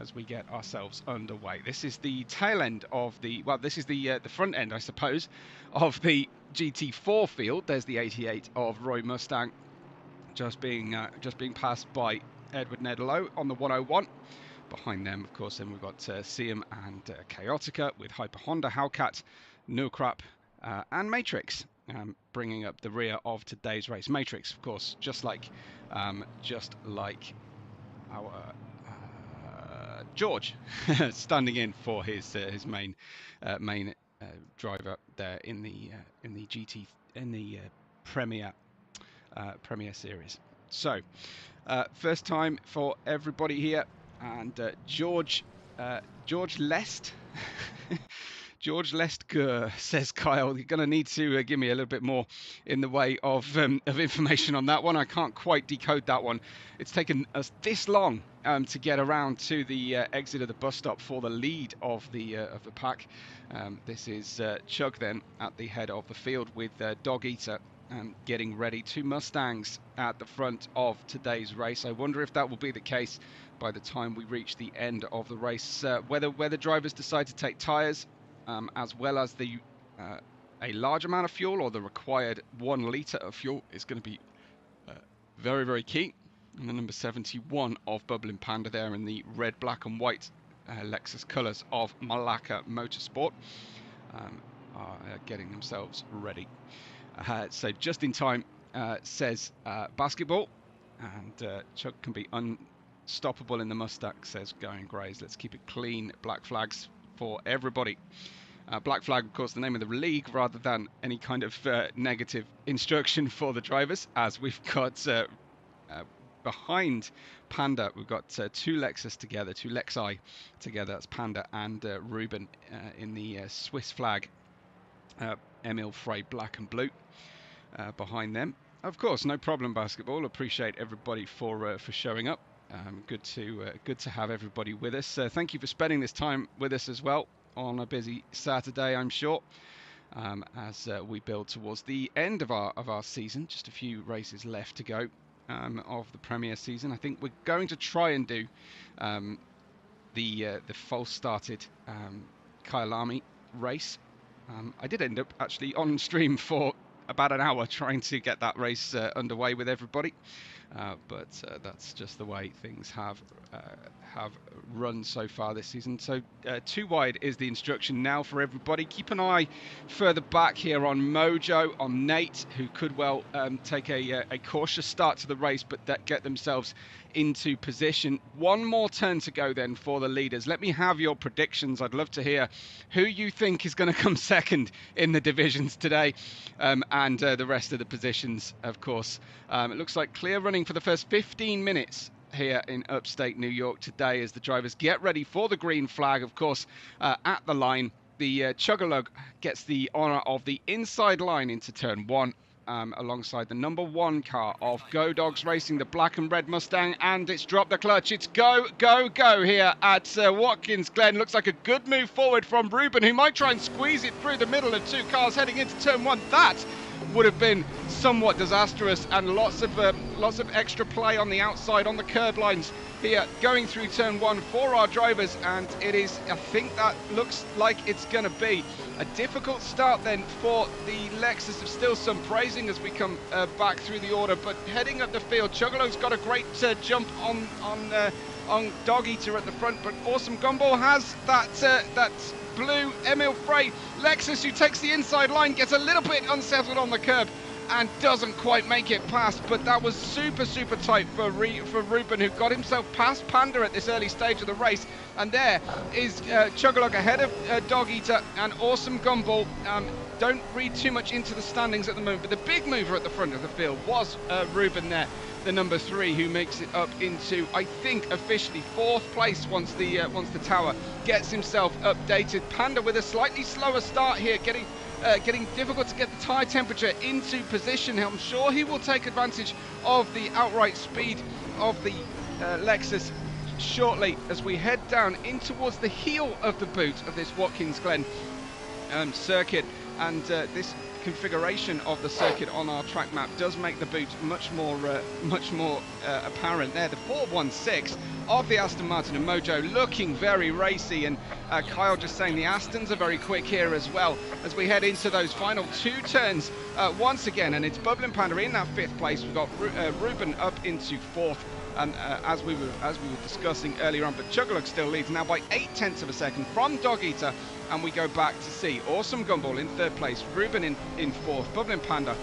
as we get ourselves underway. This is the tail end of the, well, this is the front end, I suppose, of the GT4 field. There's the 88 of Roy Mustang just being passed by Edward Nedelo on the 101. Behind them, of course, then we've got Siam and Chaotica with Hyper Honda, Hellcat, No Crap, and Matrix, bringing up the rear of today's race. Matrix, of course, just like our George, standing in for his main driver there in the Premier Series. So, first time for everybody here. And George Lest, George Lestger, says Kyle, you're going to need to give me a little bit more in the way of information on that one. I can't quite decode that one. It's taken us this long to get around to the exit of the bus stop for the lead of the pack. This is Chug then at the head of the field with Dog Eater. Getting ready. Two Mustangs at the front of today's race. I wonder if that will be the case by the time we reach the end of the race. Whether drivers decide to take tyres as well as the a large amount of fuel or the required 1 litre of fuel is going to be very, very key. And the number 71 of Bubbling Panda there in the red, black and white Lexus colours of Malacca Motorsport are getting themselves ready. So just in time, says Basketball, and Chuck can be unstoppable in the Mustang, says Going Greys. Let's keep it clean. Black flags for everybody. Black flag, of course, the name of the league rather than any kind of negative instruction for the drivers, as we've got behind Panda, we've got two Lexus together, two Lexi together. That's Panda and Ruben in the Swiss flag. Emil Frey black and blue behind them. Of course, no problem, Basketball. Appreciate everybody for showing up. Good to have everybody with us. Thank you for spending this time with us as well on a busy Saturday, I'm sure. As we build towards the end of our season, just a few races left to go of the Premier season. I think we're going to try and do the false started Kyalami race. I did end up actually on stream for about an hour trying to get that race underway with everybody, but that's just the way things have run so far this season. So 2 wide is the instruction now for everybody. Keep an eye further back here on Mojo, on Nate, who could well take a cautious start to the race, but get themselves into position. One more turn to go then for the leaders. Let me have your predictions. I'd love to hear who you think is going to come second in the divisions today, and the rest of the positions, of course. It looks like clear running for the first 15 minutes here in upstate New York today as the drivers get ready for the green flag. Of course, at the line, the Chuggalug gets the honour of the inside line into turn 1. Alongside the number 1 car of Go Dogs Racing, the black and red Mustang, and it's dropped the clutch. It's go here at Watkins. Glen, looks like a good move forward from Ruben, who might try and squeeze it through the middle of 2 cars heading into turn 1. That would have been somewhat disastrous, and lots of extra play on the outside on the curb lines here going through turn 1 for our drivers, and it is, I think that looks like it's going to be a difficult start then for the Lexus of Still Some Praising as we come back through the order. But heading up the field, Chuggalog's got a great jump on Dog Eater at the front, but Awesome Gumball has that blue Emil Frey Lexus, who takes the inside line, gets a little bit unsettled on the curb and doesn't quite make it past, but that was super tight for Ruben, who got himself past Panda at this early stage of the race. And there is Chuggalog ahead of Dog Eater and Awesome Gumball. Don't read too much into the standings at the moment, but the big mover at the front of the field was Ruben there, the number 3, who makes it up into, I think, officially 4th place once the tower gets himself updated. Panda with a slightly slower start here, getting difficult to get the tyre temperature into position. I'm sure he will take advantage of the outright speed of the Lexus shortly as we head down in towards the heel of the boot of this Watkins Glen circuit. And this configuration of the circuit on our track map does make the boot much more apparent there. The 416 of the Aston Martin and Mojo looking very racy, and Kyle just saying the Astons are very quick here as well as we head into those final 2 turns once again. And it's Bubbling Panda in that 5th place. We've got Ruben up into 4th. And as we were discussing earlier on, but Chuggalug still leads now by 0.8 of a second from Dog Eater, and we go back to see Awesome Gumball in 3rd place, Ruben in 4th, Bubbling Panda.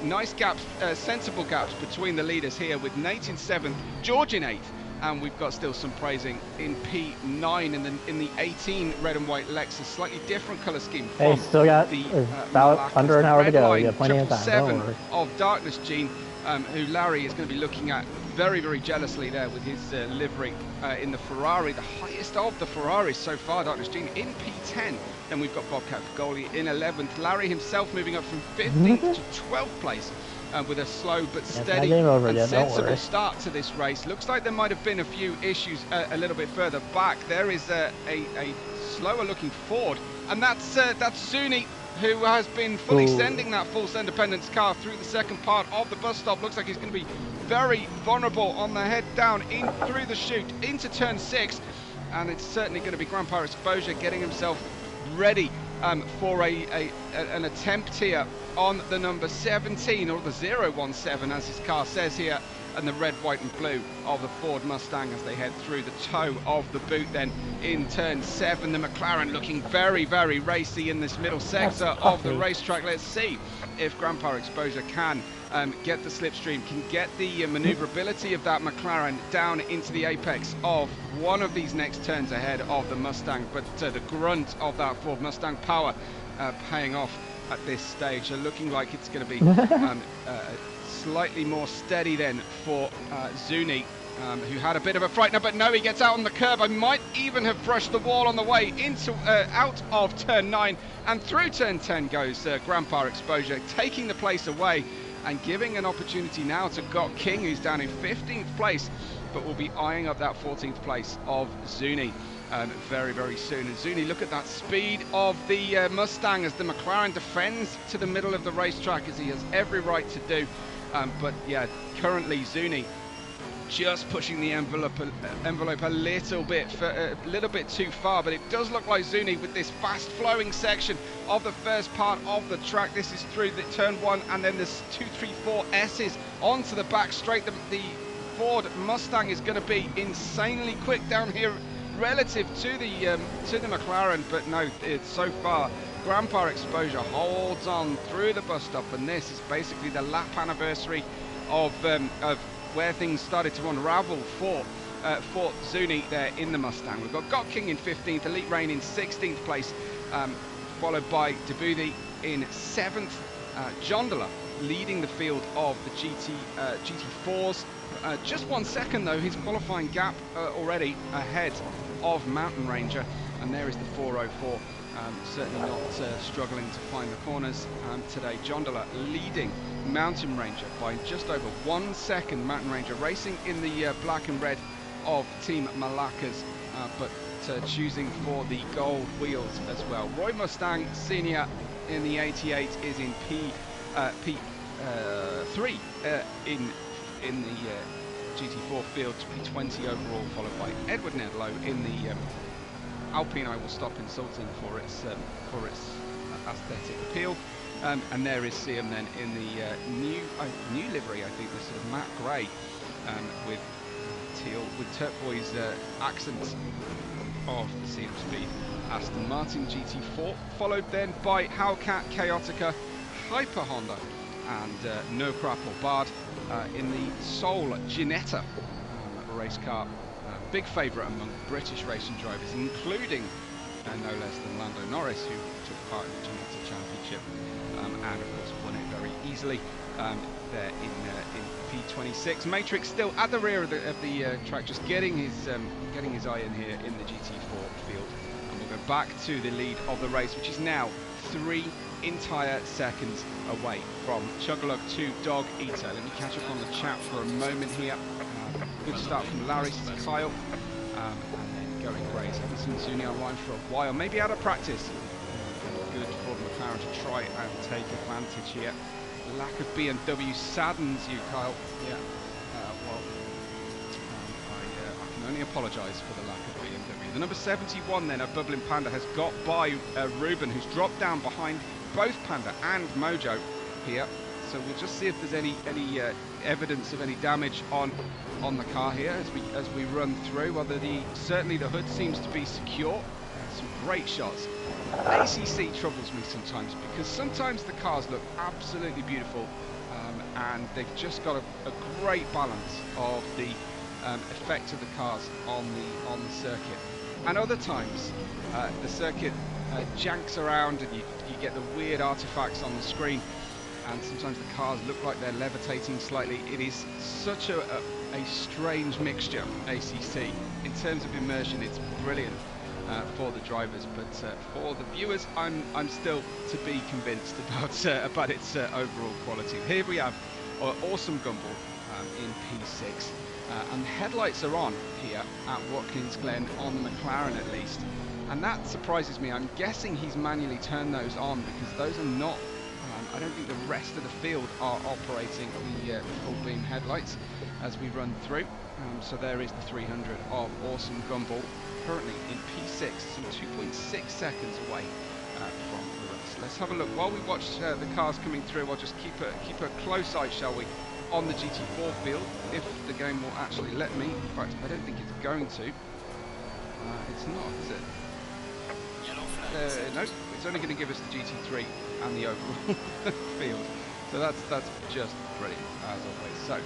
Nice gaps, sensible gaps between the leaders here, with Nate in 7th, George in 8th, and we've got still some praising in P9 in the 18 red and white Lexus, slightly different colour scheme. Hey, still got the about under an hour to go. You have plenty of time. 777 of Darkness Gene, who Larry is going to be looking at very, very jealously there with his livery in the Ferrari, the highest of the Ferraris so far. Darkness Gene in P10. Then we've got Bobcat Goalie in 11th. Larry himself moving up from 15th to 12th place with a slow but steady and sensible start to this race. Looks like there might have been a few issues a little bit further back. There is a slower looking Ford, and that's Zuni, who has been fully sending that Full Send Independence car through the second part of the bus stop. Looks like he's going to be very vulnerable on the head down in through the chute into turn 6, and it's certainly going to be Grandpa Exposure getting himself ready for an attempt here on the number 17, or the 017 as his car says here, and the red, white and blue of the Ford Mustang as they head through the toe of the boot. Then in turn 7, the McLaren looking very, very racy in this middle sector of the racetrack. Let's see if Grandpa Exposure can get the slipstream, can get the maneuverability of that McLaren down into the apex of one of these next turns ahead of the Mustang. But the grunt of that Ford Mustang power paying off at this stage. So looking like it's going to be slightly more steady then for Zuni, who had a bit of a frightener, but no, he gets out on the curb. I might even have brushed the wall on the way into out of turn 9, and through turn 10 goes Grandpa Exposure, taking the place away and giving an opportunity now to Got King, who's down in 15th place, but will be eyeing up that 14th place of Zuni very, very soon. And Zuni, look at that speed of the Mustang as the McLaren defends to the middle of the racetrack, as he has every right to do. But yeah, currently Zuni just pushing the envelope a little bit too far, but it does look like Zuni with this fast flowing section of the first part of the track. This is through the turn 1, and then there's 2, 3, 4 S's onto the back straight. The Ford Mustang is going to be insanely quick down here relative to the McLaren, but no, it's so far Grandpa Exposure holds on through the bus stop, and this is basically the lap anniversary of where things started to unravel for Zuni there in the Mustang. We've got King in 15th, Elite Rain in 16th place, followed by Debuthi in 7th. Jondola leading the field of the GT4s. Just 1 second though, his qualifying gap already ahead of Mountain Ranger, and there is the 404. Certainly not struggling to find the corners today. Jondola leading Mountain Ranger by just over 1 second. Mountain Ranger racing in the black and red of Team Malakas, but choosing for the gold wheels as well. Roy Mustang Senior in the 88 is in P3 in the GT4 field, P20 overall, followed by Edward Nedlow in the Alpine. I will stop insulting for its aesthetic appeal, and there is Siam then in the new livery. I think this is matte grey with teal with turquoise accents of the Siam Speed Aston Martin GT4, followed then by Hellcat, Chaotica, Hyper Honda, and No Crap or Bard in the Soul Ginetta race car. Big favourite among British racing drivers, including no less than Lando Norris, who took part in the Ginetta Championship and of course won it very easily there in P26. Matrix still at the rear of the track, just getting his eye in here in the GT4 field, and we'll go back to the lead of the race, which is now 3 entire seconds away from Chuggalug to Dog Eater. Let me catch up on the chat for a moment here. Good start from Larry, says Kyle, and then going great. Haven't seen Zuni online for a while, maybe out of practice. Good for the McLaren to try and take advantage here. Lack of BMW saddens you, Kyle. Yeah, I can only apologise for the lack of BMW. The number 71 then, a Bubbling Panda, has got by Ruben, who's dropped down behind both Panda and Mojo here. So we'll just see if there's any evidence of any damage on the car here as we run through. Well, certainly the hood seems to be secure. Some great shots. ACC troubles me sometimes because sometimes the cars look absolutely beautiful, and they've just got a great balance of the effect of the cars on the circuit. And other times the circuit janks around and you get the weird artifacts on the screen. And sometimes the cars look like they're levitating slightly. It is such a strange mixture, ACC. In terms of immersion, it's brilliant for the drivers, but for the viewers, I'm still to be convinced about its overall quality. Here we have awesome Gumball in P6, and the headlights are on here at Watkins Glen, on the McLaren at least, and that surprises me. I'm guessing he's manually turned those on because those are not. I don't think the rest of the field are operating the full beam headlights as we run through. So there is the 300 of Awesome Gumball, currently in P6, some 2.6 seconds away from the race. Let's have a look. While we watch the cars coming through, I'll just keep a close eye, shall we, on the GT4 field, if the game will actually let me. In fact, I don't think it's going to. It's not, is it? No, it's only going to give us the GT3 and the overall field. So that's just brilliant as always. So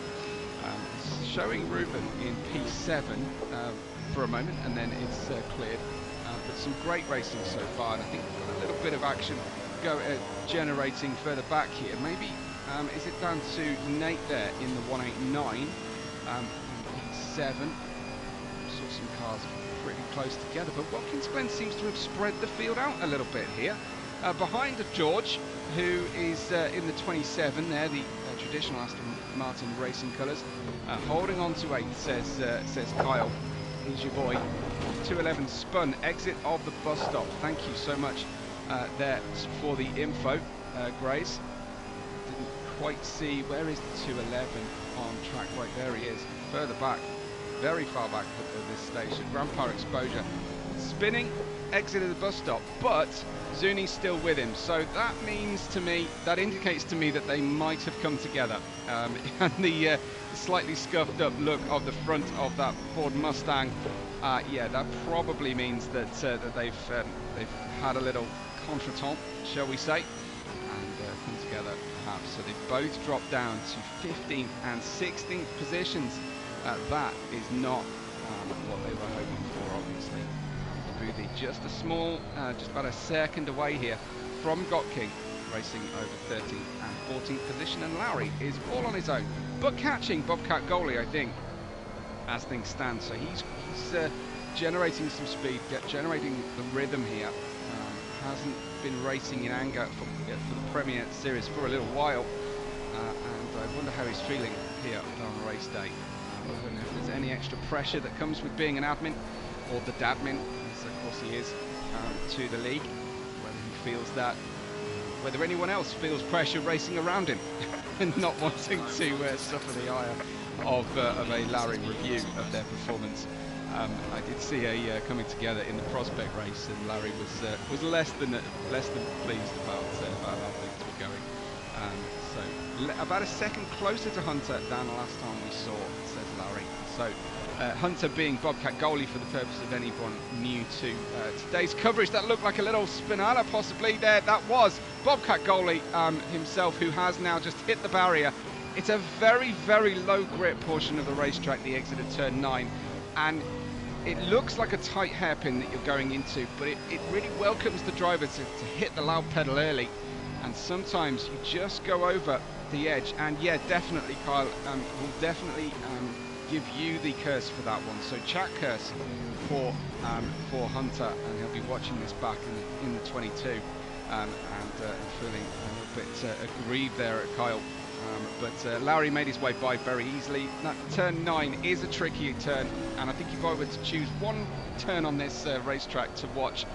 it's showing Ruben in P7 for a moment, and then it's cleared. But some great racing so far, and I think we've got a little bit of action generating further back here. Maybe is it down to Nate there in the 189? P7. Saw some cars pretty close together, but Watkins Glen seems to have spread the field out a little bit here. Behind George, who is in the 27 there, the traditional Aston Martin racing colours, holding on to 8th, says Kyle. He's your boy. 211 spun, exit of the bus stop. Thank you so much there for the info, Grace. Didn't quite see, where is the 211 on track? Right, there he is, further back, very far back at this stage. So Grandpa exposure, spinning, exited the bus stop, but Zuni's still with him. So that means to me, that indicates to me that they might have come together. And the slightly scuffed up look of the front of that Ford Mustang, yeah, that probably means that they've had a little contretemps, shall we say, and come together perhaps. So they both dropped down to 15th and 16th positions. That is not what they were hoping for, obviously. Boothie just a small, just about a second away here from King, racing over 13th and 14th position, and Lowry is all on his own, but catching Bobcat Goalie, I think, as things stand. So he's generating some speed, generating the rhythm here. Hasn't been racing in anger for the Premier Series for a little while, and I wonder how he's feeling here on race day. I don't know if there's any extra pressure that comes with being an admin, or the dadmin, as of course he is, to the league, whether he feels that, whether anyone else feels pressure racing around him and not wanting to suffer the ire of a Larry review of their performance. I did see a coming together in the prospect race, and Larry was less than pleased about how things were going. So about a second closer to Hunter than the last time we saw, says Larry. So Hunter being Bobcat Goalie, for the purpose of anyone new to today's coverage. That looked like a little spinala possibly there. That was Bobcat Goalie himself, who has now just hit the barrier. It's a very, very low grip portion of the racetrack, the exit of turn 9, and it looks like a tight hairpin that you're going into, but it really welcomes the driver to hit the loud pedal early, and sometimes you just go over the edge. And yeah, definitely, Kyle, will definitely give you the curse for that one. So chat curse for Hunter, and he'll be watching this back in the 22, and feeling a little bit aggrieved there at Kyle. But Lowry made his way by very easily. That turn 9 is a tricky turn, and I think if I were to choose one turn on this racetrack to watch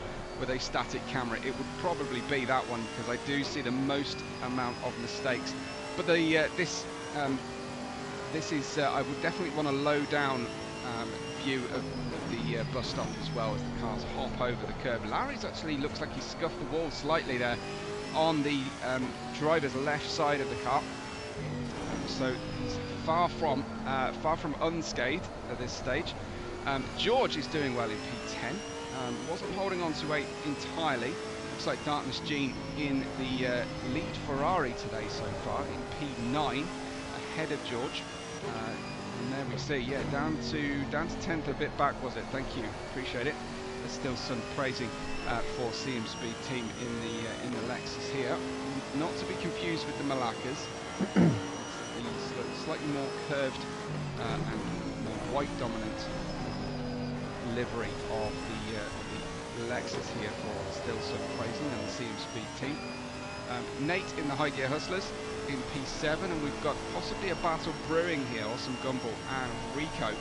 with a static camera, it would probably be that one, because I do see the most amount of mistakes. But the this is I would definitely want a low down view of the bus stop as well, as the cars hop over the curb. Larry's actually looks like he scuffed the wall slightly there on the driver's left side of the car, so he's far from unscathed at this stage. George is doing well in P10. Wasn't holding on to 8 entirely. Looks like Darkness Gene in the lead Ferrari today so far in P9, ahead of George. And there we see, yeah, down to 10th, a bit back, was it? Thank you, appreciate it. There's still some praising for CM Speed team in the Lexus here. Not to be confused with the Malakas. The slightly more curved and more white dominant livery of the Lexus here for still some praising, and the CM Speed team. Nate in the High Gear Hustlers in P7, and we've got possibly a battle brewing here. Awesome Gumball and Rico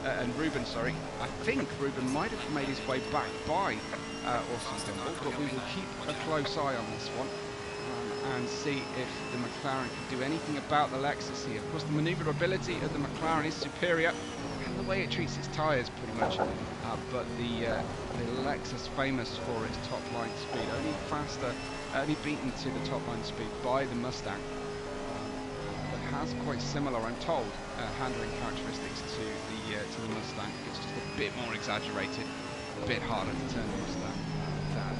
and Ruben, sorry. I think Ruben might have made his way back by Awesome Gumball, but we will keep a close eye on this one and see if the McLaren can do anything about the Lexus here. Of course, the manoeuvrability of the McLaren is superior, and the way it treats its tyres pretty much, but the Lexus, famous for its top line speed, only beaten to the top line speed by the Mustang, but has quite similar, I'm told, handling characteristics to the Mustang. It's just a bit more exaggerated, a bit harder to turn the Mustang than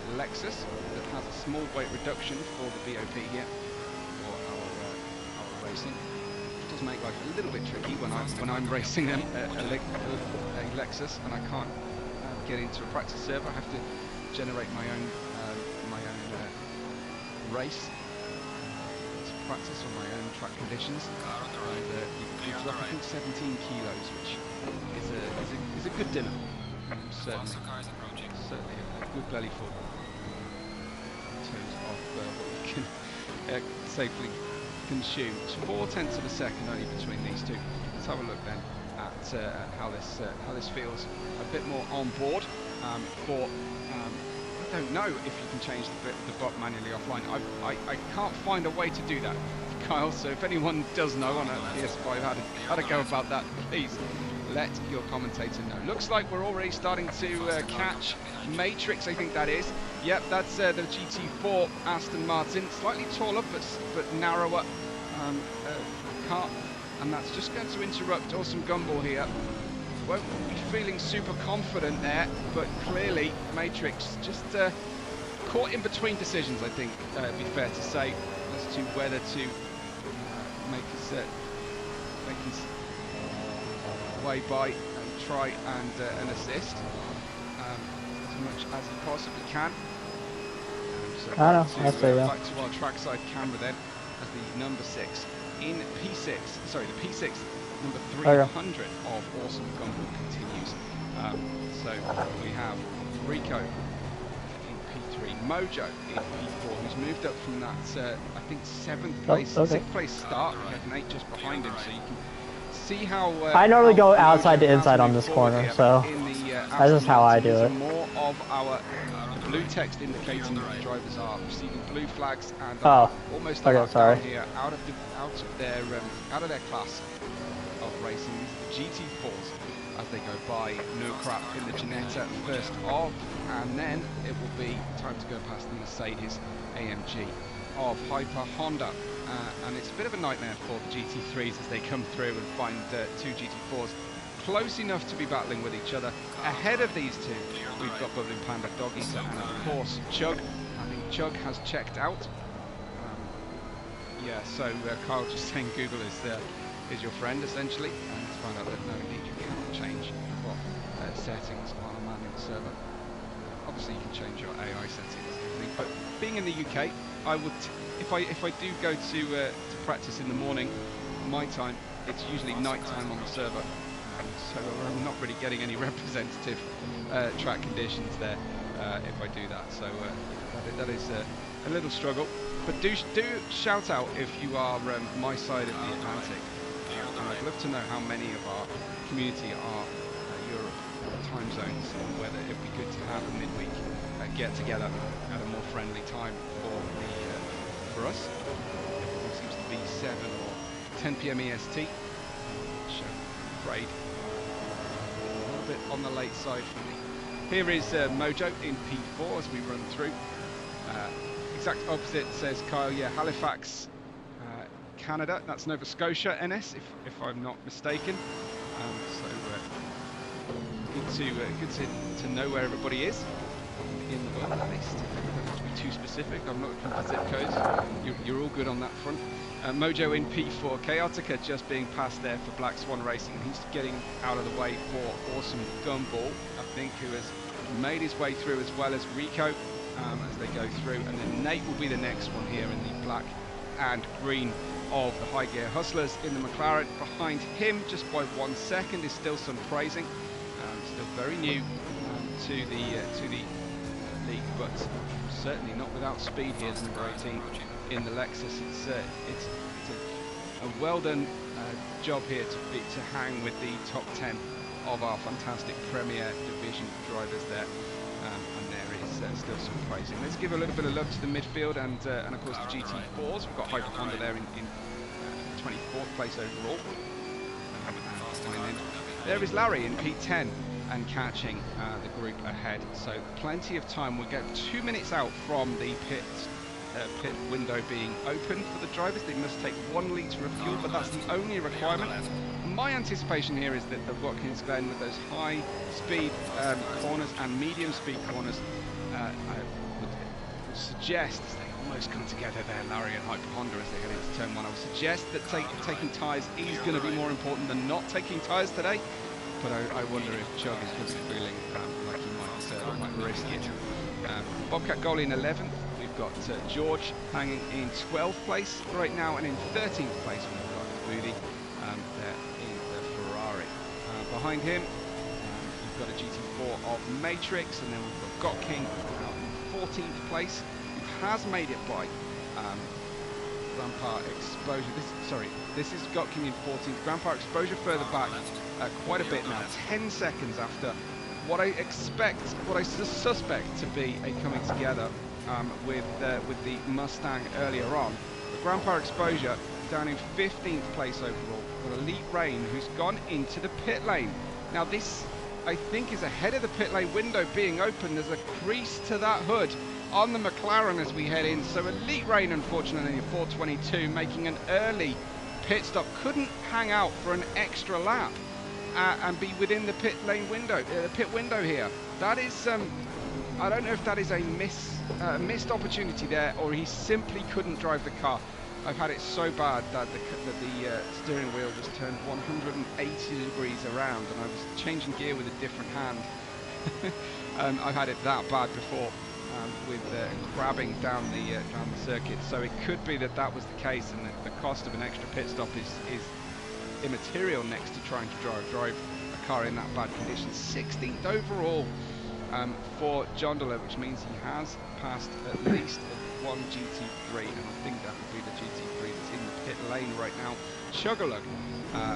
the Lexus, that has a small weight reduction for the BOP here for our racing. It does make life a little bit tricky when I'm racing a Lexus and I can't get into a practice server. I have to generate my own race to practice on my own track conditions. You drop, I think, 17 kilos, which is a good dinner. Certainly a good belly full in terms of what you can safely consume. It's 0.4 of a second only between these two. Let's have a look then at how this feels a bit more on board. I don't know if you can change the bot manually offline. I can't find a way to do that, Kyle, so if anyone does know on a PS5 how to go about that, please let your commentator know. Looks like we're already starting to catch Matrix, I think that is. Yep, that's the GT4 Aston Martin, slightly taller but narrower car, and that's just going to interrupt Awesome Gumball here. Won't be feeling super confident there, but clearly Matrix just caught in between decisions, I think it'd be fair to say, as to whether to make his way by and try and assist as much as he possibly can. So back to our trackside camera then, as the number 6 in P6, sorry, the P6 number 300 of Awesome Gumball continues. So we have Rico in P3, Mojo in P4, who's moved up from that, I think, 7th place, 6th place start. We have Nate just behind him, so you can see how... I normally go outside to inside on this corner, so that's just how I do it. More of our blue text indicating that the drivers are receiving blue flags and almost down here out of their class of racing. These are the GT4s as they go by. No crap in the Ginetta first off, and then it will be time to go past the Mercedes AMG of Hyper Honda, and it's a bit of a nightmare for the GT3s as they come through and find two GT4s close enough to be battling with each other. Ahead of these two, we've got Bubbling Panda, Dog Eater, and of course Chug. I think Chug has checked out. Yeah, so Kyle just saying Google is your friend essentially, and let's find out that no, indeed you cannot change what settings on a manual server. Obviously you can change your AI settings and everything, but being in the UK, I would, if I do go to practice in the morning, my time, it's usually night time on the server. So I'm not really getting any representative track conditions there if I do that. So that is a little struggle. But do shout out if you are my side of the Atlantic. And I'd love to know how many of our community are Europe time zones, and whether it'd be good to have a midweek get together at a more friendly time for us. Everything seems to be 7 or 10 p.m. EST, which I'm afraid a little bit on the late side for me. Here is Mojo in P4 as we run through. Exact opposite, says Kyle. Yeah, Halifax, Canada. That's Nova Scotia NS, if I'm not mistaken. So good to know where everybody is in the world at least. Don't have to be too specific. I'm not looking for zip codes. You're all good on that front. Mojo in P4. Chaotica just being passed there for Black Swan Racing. He's getting out of the way for Awesome Gumball, I think, who has made his way through, as well as Rico as they go through. And then Nate will be the next one here in the black and green of the High Gear Hustlers in the McLaren. Behind him, just by 1 second, is still some praising. Still very new to the league, but certainly not without speed here. Number 18 in the Lexus. It's a well done job here to hang with the top 10 of our fantastic Premier Division drivers there. And there is still some praising. Let's give a little bit of love to the midfield and of course the GT4s. We've got Hyper Honda there in 24th place overall. There is Larry in P10 and catching the group ahead. So plenty of time. We'll get 2 minutes out from the pit window being open for the drivers. They must take 1 litre of fuel, but that's the only requirement. My anticipation here is that the Watkins Glen, with those high speed corners and medium speed corners, I would suggest they almost come together there, Larry and Hyper Honda, as they head into turn 1. I would suggest that taking tyres is going to be more important than not taking tyres today. But I wonder if Chug is going to be feeling like he might risk it. Bobcat Goalie in 11th. We've got George hanging in 12th place right now, and in 13th place we've got Booty there in the Ferrari. Behind him, we've got a GT4 of Matrix, and then we've got King in 14th place, who has made it by Grandpa Exposure. This is Got King in 14th. Grandpa Exposure further back, quite a bit now. 10 seconds after what I suspect to be a coming together with the Mustang earlier on. But Grandpa Exposure down in 15th place overall. Got Elite Rain, who's gone into the pit lane. Now this, I think, is ahead of the pit lane window being open. There's a crease to that hood on the McLaren as we head in. So Elite Rain, unfortunately, 4:22, making an early pit stop. Couldn't hang out for an extra lap and be within the pit lane window, pit window here. That is, I don't know if that is a missed opportunity there, or he simply couldn't drive the car. I've had it so bad that the steering wheel just turned 180 degrees around, and I was changing gear with a different hand. I've had it that bad before. With crabbing down the circuit, so it could be that was the case, and that the cost of an extra pit stop is immaterial next to trying to drive a car in that bad condition. 16th overall for Jondola, which means he has passed at least one GT3, and I think that would be the GT3 that's in the pit lane right now. Chugalug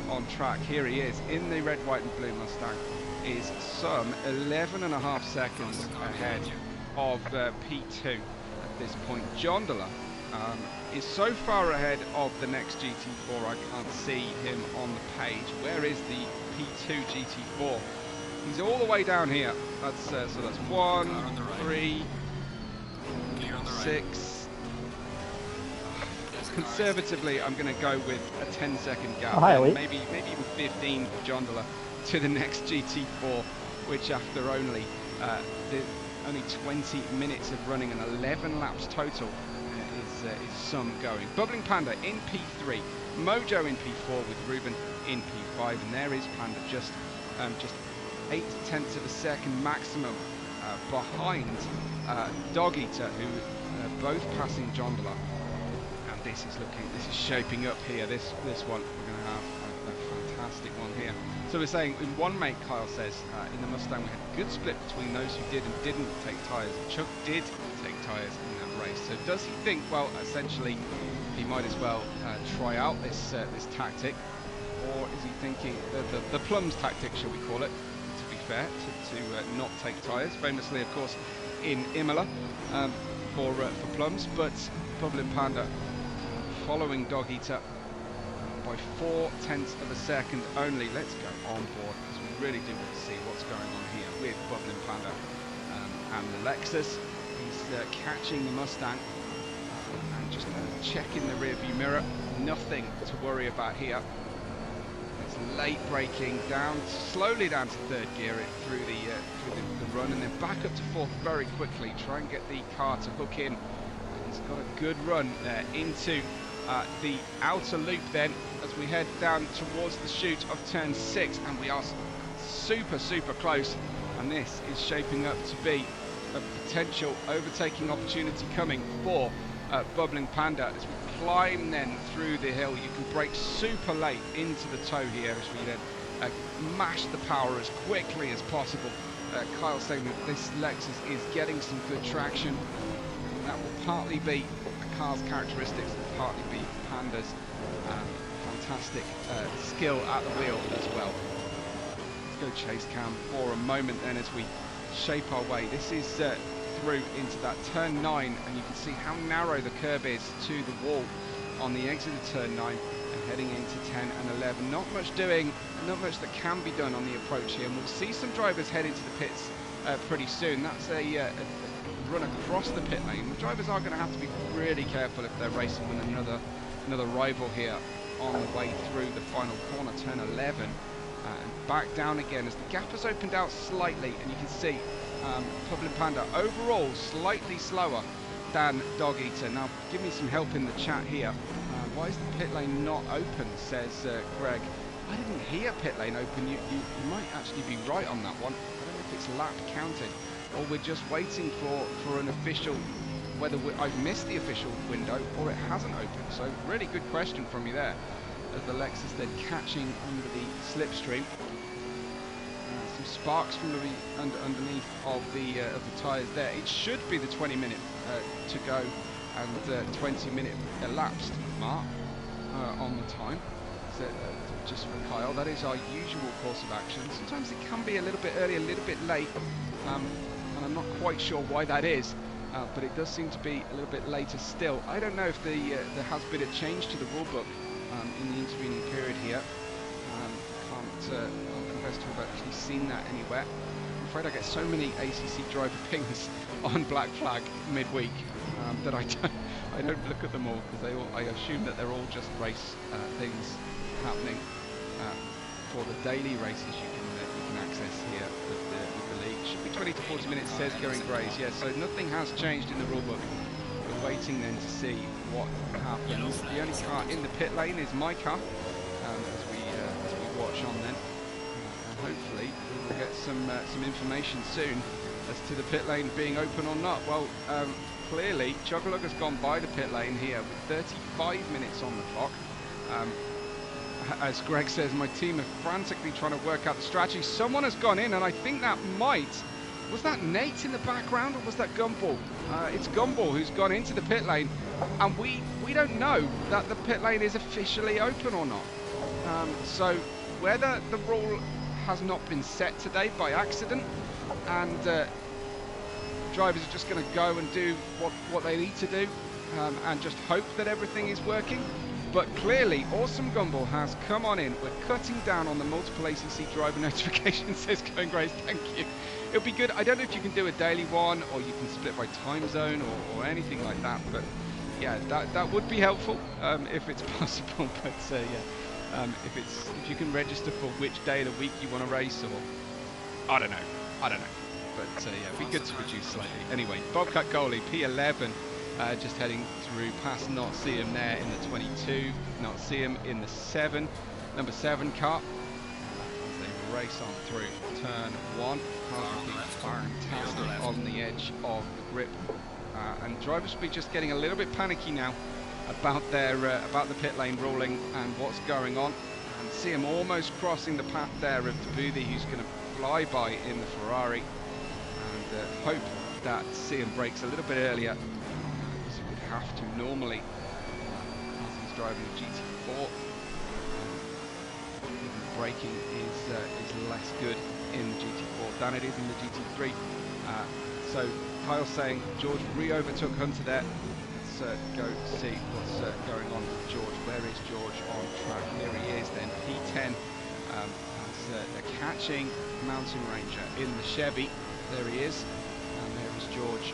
on track. Here he is in the red, white and blue Mustang, is some 11.5 seconds ahead of P2 at this point. Jondola is so far ahead of the next GT4 I can't see him on the page. Where is the P2 GT4? He's all the way down here. That's so that's 1, 3, 6. Conservatively, I'm going to go with a 10-second gap. Maybe even 15 for Jondola to the next GT4, which after only 20 minutes of running and 11 laps total is some going. Bubbling Panda in P3, Mojo in P4 with Ruben in P5, and there is Panda just 0.8 of a second maximum behind Dog Eater, who both passing Jondola. And this is shaping up here. This one we're going to have a fantastic one here. So we're saying in one mate, Kyle says, in the Mustang we had a good split between those who did and didn't take tyres. Chuck did take tyres in that race. So does he think, well, essentially he might as well try out this tactic, or is he thinking the plums tactic, shall we call it, to be fair, to not take tyres. Famously, of course, in Imola for Plums, but Bubbling Panda following Dog Eater by 0.4 of a second only. Let's go on board because we really do want to see what's going on here with Bubbling Panda and the Lexus. He's catching the Mustang and just checking the rear view mirror. Nothing to worry about here. It's late braking down, slowly down to third gear through the run, and then back up to fourth very quickly. Try and get the car to hook in. He's got a good run into the outer loop then as we head down towards the chute of turn 6, and we are super close, and this is shaping up to be a potential overtaking opportunity coming for Bubbling Panda. As we climb then through the hill, you can brake super late into the toe here as we then mash the power as quickly as possible. Kyle's saying that this Lexus is getting some good traction. That will partly be a car's characteristics and partly be Panda's fantastic skill at the wheel as well. Let's go chase cam for a moment then as we shape our way. This is through into that turn 9, and you can see how narrow the curb is to the wall on the exit of turn 9 and heading into 10 and 11. Not much that can be done on the approach here, and we'll see some drivers head into the pits pretty soon. That's a run across the pit lane. The drivers are going to have to be really careful if they're racing with another rival here on the way through the final corner, turn 11, and back down again as the gap has opened out slightly, and you can see Bubbling Panda overall slightly slower than Dog Eater. Now give me some help in the chat here. Why is the pit lane not open, says Greg. I didn't hear pit lane open. You might actually be right on that one. I don't know if it's lap counted or we're just waiting for an official, whether I've missed the official window or it hasn't opened. So really good question from you there, as the Lexus then catching under the slipstream. Some sparks from underneath of the tyres there. It should be the 20-minute to go and 20-minute elapsed mark on the time. So just for Kyle, that is our usual course of action. Sometimes it can be a little bit early, a little bit late, and I'm not quite sure why that is, but it does seem to be a little bit later still. I don't know if there has been a change to the rulebook in the intervening period here. I'll confess to have actually seen that anywhere. I'm afraid I get so many ACC driver pings on Black Flag midweek that I don't look at them all, because I assume that they're all just race things happening for the daily races you can access here with the league. Should be 20 to 40 minutes, says Going Grays. Yeah, so nothing has changed in the rulebook. We're waiting then to see what happens. The only car in the pit lane is my car, as we watch on then. And hopefully we will get some information soon as to the pit lane being open or not. Well, clearly Chuggalug has gone by the pit lane here with 35 minutes on the clock. As Greg says, my team are frantically trying to work out the strategy. Someone has gone in, and I think that was that Nate in the background, or was that Gumball? It's Gumball who's gone into the pit lane, and we don't know that the pit lane is officially open or not. So whether the rule has not been set today by accident, and drivers are just going to go and do what they need to do, and just hope that everything is working. But clearly, Awesome Gumball has come on in. We're cutting down on the multiple ACC driver notifications, says Going Grace. Thank you. It'll be good. I don't know if you can do a daily one, or you can split by time zone, or anything like that. But yeah, that would be helpful if it's possible. But yeah, if you can register for which day of the week you want to race, or I don't know. But yeah, it'd be good to reduce slightly. Anyway, Bobcat Goalie P11. Just heading through past Not See Him there in the 22, Not See Him in the number 7 car. As they race on through turn 1. Cars looking fantastic on the edge of the grip. And drivers will be just getting a little bit panicky now about the pit lane ruling and what's going on. And see him almost crossing the path there of Davuthi, who's going to fly by in the Ferrari. And hope that see him brakes a little bit earlier. Have to normally, as he's driving a GT4, braking is less good in the GT4 than it is in the GT3. So Kyle's saying George re-overtook Hunter there. Let's go see what's going on with George. Where is George on track? Here he is then, P10. As they're catching Mountain Ranger in the Chevy. There he is. And there is George.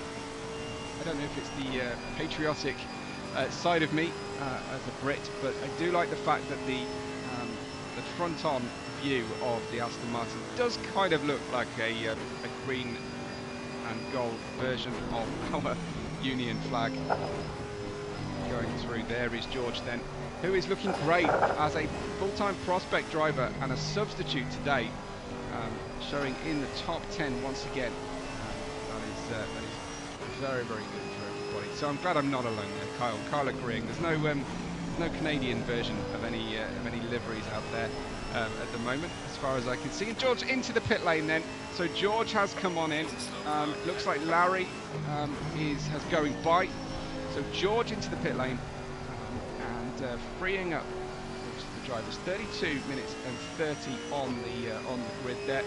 I don't know if it's the patriotic side of me as a Brit, but I do like the fact that the front-on view of the Aston Martin does kind of look like a green and gold version of our Union flag going through. There is George then, who is looking great as a full-time prospect driver and a substitute today, showing in the top 10 once again. That is very, very good for everybody. So I'm glad I'm not alone there, Kyle agreeing. There's no Canadian version of any liveries out there at the moment, as far as I can see. And George into the pit lane then. So George has come on in. Looks like Larry has going by. So George into the pit lane and freeing up the drivers. 32 minutes and 30 on the grid there.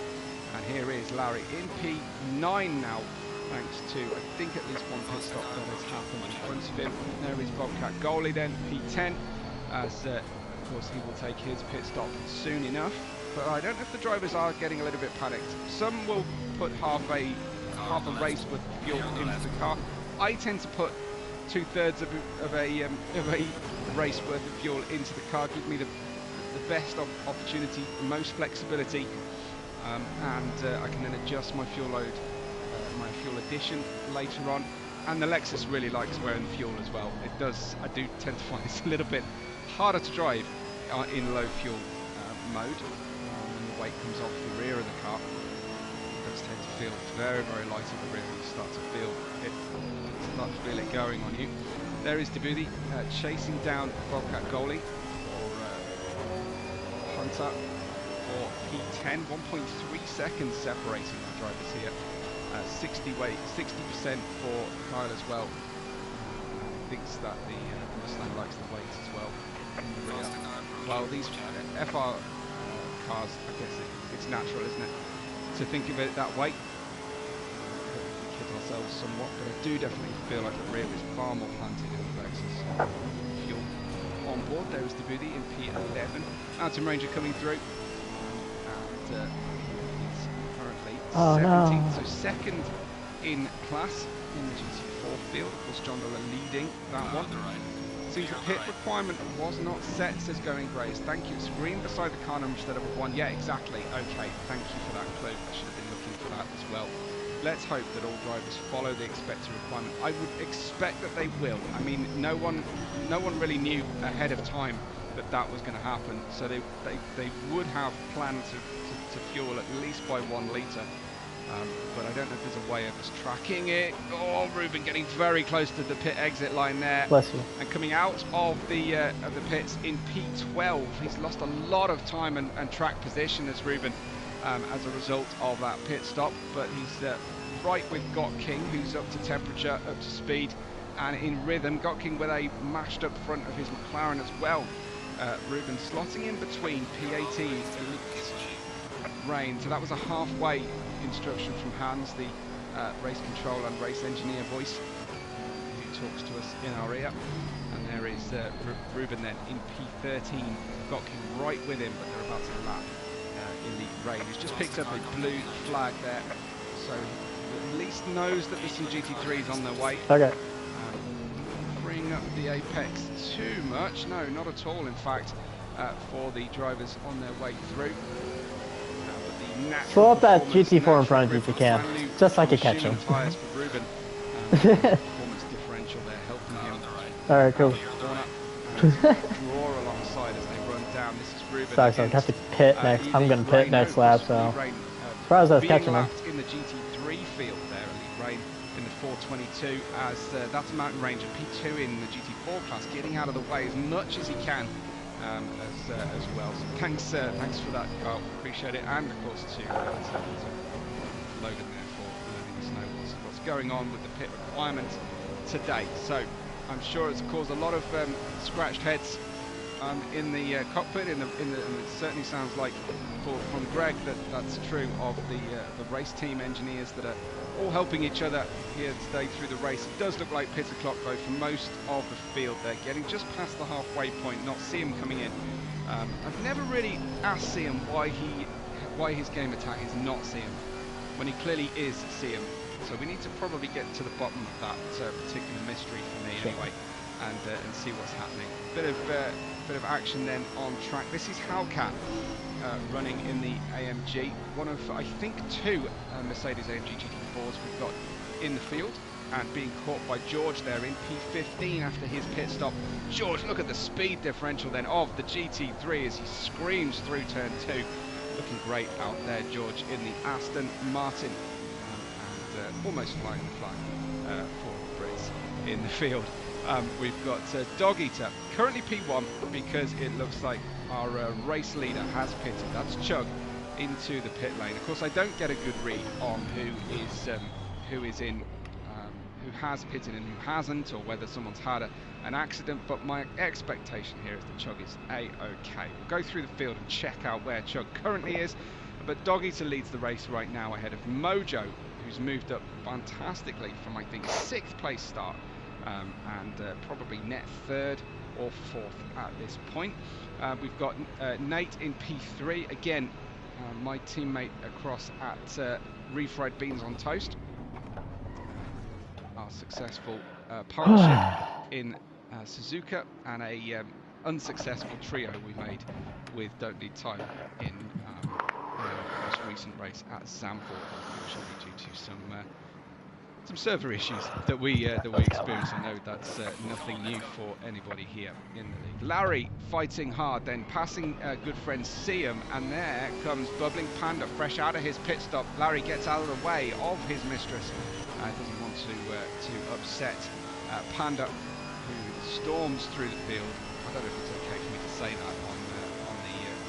And here is Larry in P9 now, thanks to, I think, at least one pit stop that has happened in front of him. There is Bobcat Goalie then, P10, as of course he will take his pit stop soon enough. But I don't know if the drivers are getting a little bit panicked. Some will put half a race worth of fuel into the car. I tend to put 2/3 of a race worth of fuel into the car, give me the best opportunity, the most flexibility, and I can then adjust my fuel load, my fuel addition later on. And the Lexus really likes wearing the fuel as well. It does. I do tend to find it's a little bit harder to drive in low fuel mode when the weight comes off the rear of the car. It does tend to feel very, very light at the rear. You start to feel it going on you. There is Debuty chasing down Bobcat Goalie or Hunter for P10. 1.3 seconds separating the drivers here. 60% for Kyle as well. Thinks that the Mustang likes the weight as well. Well, these FR cars, I guess it's natural, isn't it, to think of it that way. We kid ourselves somewhat, but I do definitely feel like the rear is far more planted in the Lexus. Fuel on board. There is Debuty in P11. Mountain Ranger coming through, and he's currently 17th, so second in class in the GT4 field. Of course, John Dolan leading that one. Seems the pit requirement was not set, says Going Grace. Thank you. It's green beside the car number instead of 1. Yeah, exactly. Okay, thank you for that clue. I should have been looking for that as well. Let's hope that all drivers follow the expected requirement. I would expect that they will. I mean, no one really knew ahead of time that was going to happen. So they would have planned to fuel at least by 1 litre. But I don't know if there's a way of us tracking it. Oh, Ruben getting very close to the pit exit line there. Bless you. And coming out of the pits in P12. He's lost a lot of time and track position as Ruben as a result of that pit stop. But he's right with Got King, who's up to temperature, up to speed, and in rhythm. Got King with a mashed up front of his McLaren as well. Ruben slotting in between P18 Rain. So that was a halfway instruction from Hans, the race control and race engineer voice, who talks to us in our ear. And there is Ruben then in P13, Got King right with him, but they're about to lap Elite Rain, who's just picked up a blue flag there, so at least knows that there's some GT3s on their way. Okay. Bring up the apex too much? No, not at all. In fact, for the drivers on their way through. Pull up that GT4 in front of you if you can, just so I can catch him. Tyres for Ruben. Performance differential there helping him. Alright, cool. Draw alongside as they run down. This is Ruben. Sorry, I have to pit next. I'm going to pit next lap, so. Surprised I was catching him. In the GT3 field there, Elite Rain in the 422, as that's Mountain Ranger P2 in the GT4 class, getting out of the way as much as he can. As well. So thanks for that, Carl. Appreciate it, and of course to Logan there for letting us know what's going on with the pit requirement today. So I'm sure it's caused a lot of scratched heads in the cockpit, and it certainly sounds like from Greg that's true of the race team engineers that are all helping each other here today through the race. It does look like pit o'clock though for most of the field. They're getting just past the halfway point. Not see him coming in. I've never really asked Siam why his game attack is not Siam when he clearly is Siam. So we need to probably get to the bottom of that particular mystery for me anyway, and see what's happening. Bit of action then on track. This is Hellcat running in the AMG, one of I think two Mercedes AMG GT4s we've got in the field, and being caught by George there in P15 after his pit stop. George, look at the speed differential then of the GT3 as he screams through turn 2. Looking great out there, George, in the Aston Martin, and almost flying the flag for the Brits in the field. We've got Dog Eater, currently P1 because it looks like our race leader has pitted. That's Chug into the pit lane. Of course, I don't get a good read on who has pitted and who hasn't, or whether someone's had an accident, but my expectation here is that Chug is A-OK. We'll go through the field and check out where Chug currently is, but Dog Eater leads the race right now ahead of Mojo, who's moved up fantastically from, I think, 6th place start, and probably net 3rd or 4th at this point. We've got Nate in P3, again, my teammate across at Refried Beans on Toast. Our successful partnership in Suzuka, and a unsuccessful trio we made with Don't Need Time in our most recent race at Zandvoort, unfortunately due to some server issues that we experienced. I know that's nothing new for anybody here in the league. Larry fighting hard, then passing good friend Siam, and there comes Bubbling Panda fresh out of his pit stop. Larry gets out of the way of his mistress. Doesn't want to upset Panda, who storms through the field. I don't know if it's okay for me to say that on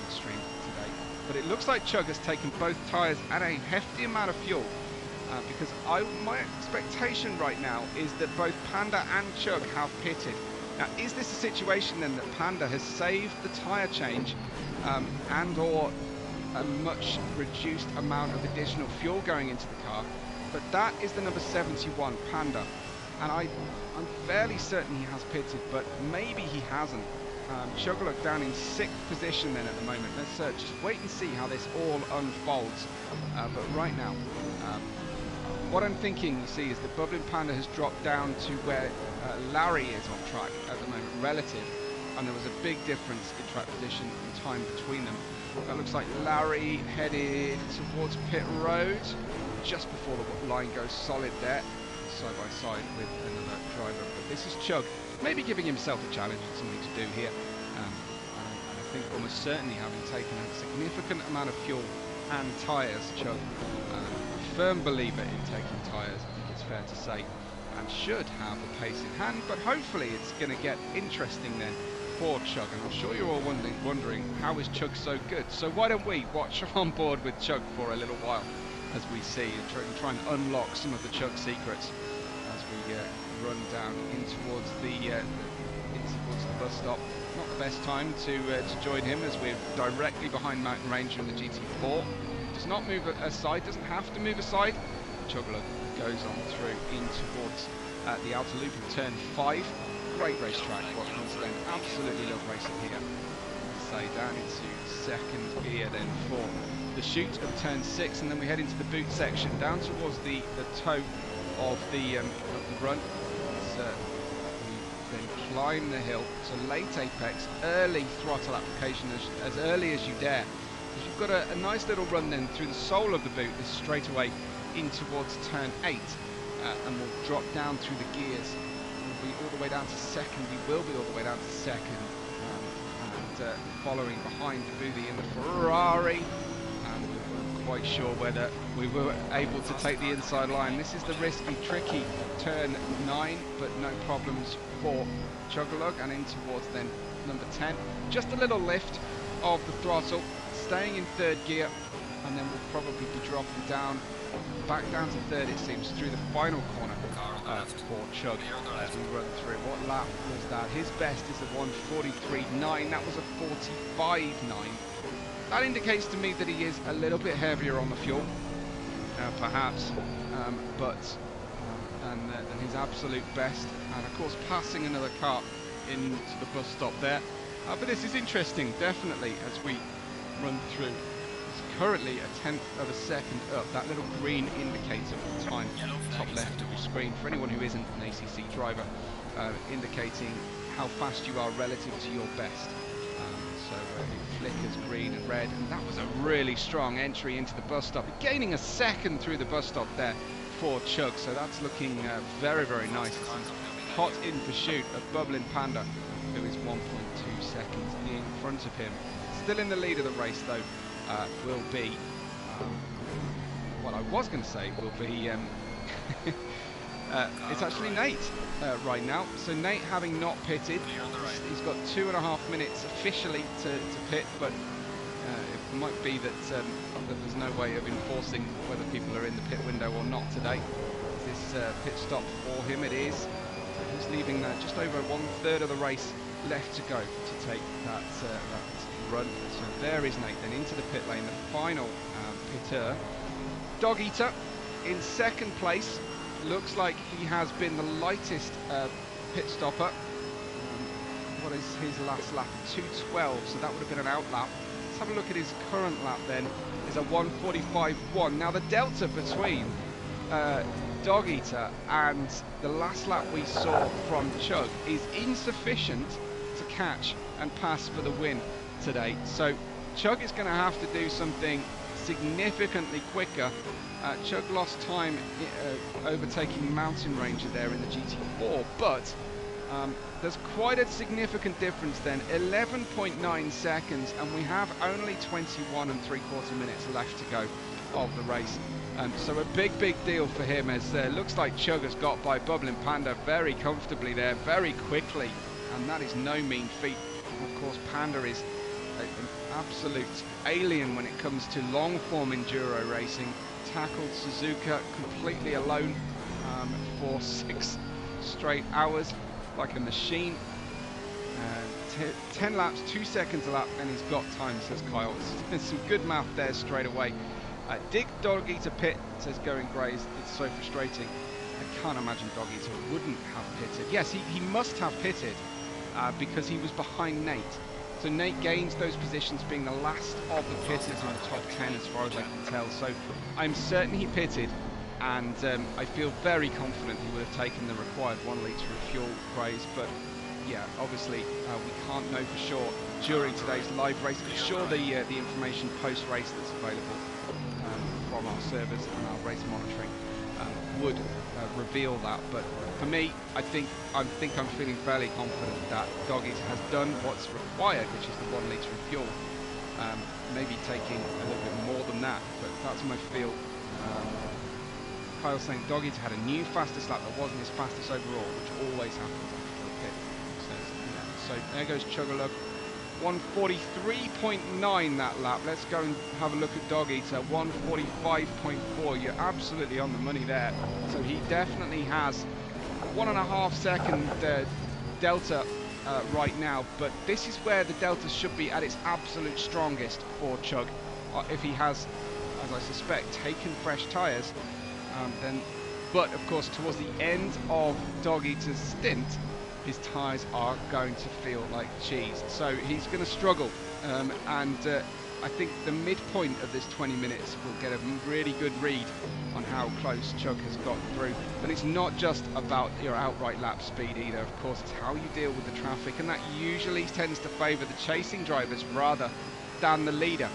the stream today, but it looks like Chug has taken both tyres and a hefty amount of fuel, because my expectation right now is that both Panda and Chug have pitted. Now, is this a situation then that Panda has saved the tyre change and or a much reduced amount of additional fuel going into the car? But that is the number 71, Panda, and I'm fairly certain he has pitted, but maybe he hasn't. Chugalook down in 6th position then at the moment. Let's just wait and see how this all unfolds. But right now, what I'm thinking, you see, is that Bubbling Panda has dropped down to where Larry is on track at the moment, relative, and there was a big difference in track position and time between them. That looks like Larry headed towards pit road just before the line goes solid there, side by side with another driver. But this is Chug, maybe giving himself a challenge and something to do here. And I think almost certainly having taken a significant amount of fuel and tyres, Chug, a firm believer in taking tyres, I think it's fair to say, and should have the pace in hand. But hopefully it's going to get interesting then for Chug, and I'm sure you're all wondering how is Chug so good. So why don't we watch on board with Chug for a little while, as we see and try and unlock some of the Chug secrets as we run down in towards the bus stop. Not the best time to join him, as we're directly behind Mountain Ranger in the GT4. Does not move aside, doesn't have to move aside. Chugalook goes on through in towards the outer loop of turn 5. Great racetrack, Watkins. Glen absolutely love racing here. Say down into 2nd gear then for the chute of turn 6, and then we head into the boot section down towards the toe of the run. So we then climb the hill to late apex, early throttle application as early as you dare. So you've got a nice little run then through the sole of the boot, this straight away in towards turn 8, and we'll drop down through the gears. We'll be all the way down to 2nd. We will be all the way down to 2nd, and following behind Boothie in the Ferrari. And we weren't quite sure whether we were able to take the inside line. This is the risky, tricky turn 9, but no problems for Chugalook, and in towards then number 10. Just a little lift of the throttle, staying in 3rd gear, and then we'll probably be dropping down back down to third, it seems, through the final corner for Chug as we run through. What lap was that? His best is a 1:43.9. That was a 45.9. That indicates to me that he is a little bit heavier on the fuel, perhaps, than his absolute best. And of course, passing another car into the bus stop there. But this is interesting, definitely, as we run through. It's currently a tenth of a second up. That little green indicator of the time, top left of your screen, for anyone who isn't an ACC driver, indicating how fast you are relative to your best. So it flickers green and red, and that was a really strong entry into the bus stop, gaining a second through the bus stop there for Chug. So that's looking very, very nice. He's hot in pursuit of Bubbling Panda, who is 1.2 seconds in front of him. Still in the lead of the race, though, will be what I was going to say will be it's actually Nate right now. So Nate, having not pitted, he's got 2.5 minutes officially to pit, but it might be that there's no way of enforcing whether people are in the pit window or not today. This pit stop for him it is. So he's leaving just over 1/3 of the race left to go to take that run. So there is Nate then into the pit lane, the final pitter. Dog Eater in second place. Looks like he has been the lightest pit stopper. What is his last lap? 2:12, so that would have been an out lap. Let's have a look at his current lap then. Is a 1:45.1. Now the delta between Dog Eater and the last lap we saw from Chug is insufficient to catch and pass for the win today. So Chug is going to have to do something significantly quicker. Chug lost time overtaking Mountain Ranger there in the GT4, but there's quite a significant difference then, 11.9 seconds, and we have only 21.75 minutes left to go of the race. So a big deal for him, as looks like Chug has got by Bubbling Panda very comfortably there, very quickly, and that is no mean feat. Of course, Panda is an absolute alien when it comes to long form enduro racing. Tackled Suzuka completely alone for 6 straight hours like a machine. 10 laps, 2 seconds a lap, and he's got time, says Kyle. There's some good math there straight away. Dig Dog Eater pit, says Going Grays. It's so frustrating. I can't imagine Dog Eater wouldn't have pitted. Yes, he must have pitted because he was behind Nate. So Nate gains those positions, being the last of the pitters in the top 10 as far as I can tell. So I'm certain he pitted, and I feel very confident he would have taken the required 1 litre of fuel, Grays. But yeah, obviously we can't know for sure during today's live race. I'm sure the information post-race that's available from our servers and our race monitoring would reveal that. But for me, I think I'm feeling fairly confident that Dog Eater has done what's required, which is the 1 litre of fuel. Maybe taking a little bit more than that, but that's my feel. Kyle's saying Dog Eater had a new fastest lap that wasn't his fastest overall, which always happens after a pit. So there goes Chugalug. 1:43.9 that lap. Let's go and have a look at Dog Eater. 1:45.4. You're absolutely on the money there. So he definitely has 1.5 second delta right now, but this is where the delta should be at its absolute strongest for Chug. If he has, as I suspect, taken fresh tyres, then. But of course, towards the end of Dog Eater's stint, his tyres are going to feel like cheese, so he's going to struggle, and I think the midpoint of this 20 minutes will get a really good read on how close Chug has got through. But it's not just about your outright lap speed either, of course, it's how you deal with the traffic, and that usually tends to favour the chasing drivers rather than the leader,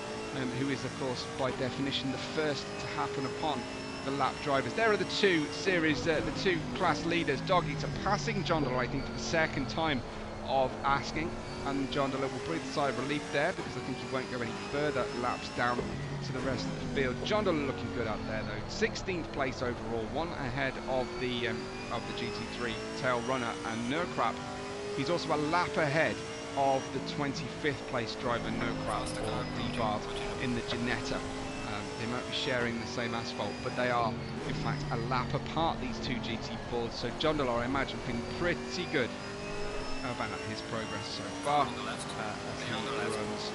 who is of course by definition the first to happen upon the lap drivers. There are the two series, the two class leaders. Dog Eater passing Jondala, I think, for the second time of asking, and Jondala will breathe a sigh of relief there because I think he won't go any further laps down to the rest of the field. Jondala looking good out there though, 16th place overall, 1 ahead of the GT3 tail runner and Nurkrap. He's also a lap ahead of the 25th place driver Nurkrap or D-Bard in the Ginetta. They might be sharing the same asphalt, but they are, in fact, a lap apart, these two GT4s. So John Delore, I imagine, feeling pretty good about his progress so far as he runs.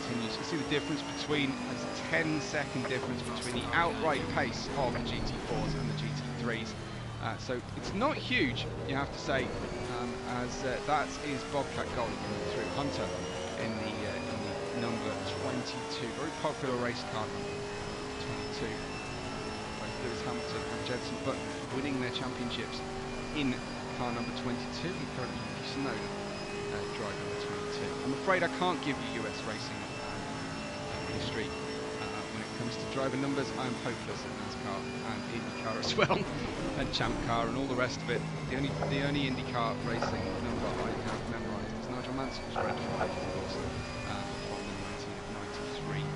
Continues to see the difference between, there's a 10-second difference between the outright pace of the GT4s and the GT3s. So it's not huge, you have to say, as that is Bobcat Goldie coming through. Hunter in the number 22, very popular race car number 22. Both Lewis Hamilton and Jenson Button winning their championships in car number 22, and currently Yuki Tsunoda driving number 22. I'm afraid I can't give you US racing history when it comes to driver numbers. I'm hopeless at NASCAR and IndyCar as well, and Champ Car and all the rest of it. The only IndyCar racing number I have memorised is Nigel Mansell's Red 5, of course, from the 1993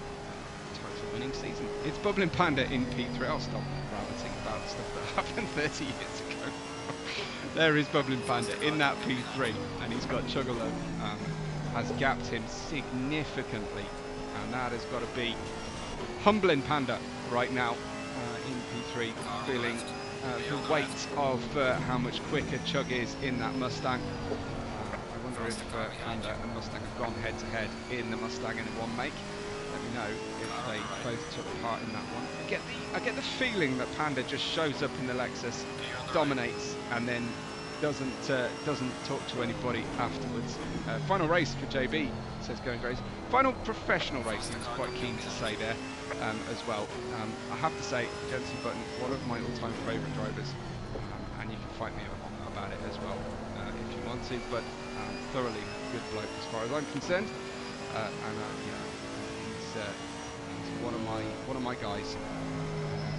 total winning season. It's Bubbling Panda in P3. I'll stop rabbiting about stuff that happened 30 years ago. There is Bubbling Panda in that P3, and he's got Chuggalo, has gapped him significantly, and that has got to be humbling Panda right now in P3, feeling the weight of how much quicker Chug is in that Mustang. I wonder if Panda and Mustang have gone head to head in the Mustang in one make. Let me know if they both took part in that one. I get the feeling that Panda just shows up in the Lexus, dominates, and then doesn't talk to anybody afterwards. Final race for JB, says Going Grace. Final professional race, he was quite keen to say there as well. I have to say, Jenson Button, one of my all-time favourite drivers, and you can fight me about it as well if you want to, but thoroughly good bloke as far as I'm concerned, and he's one of my guys.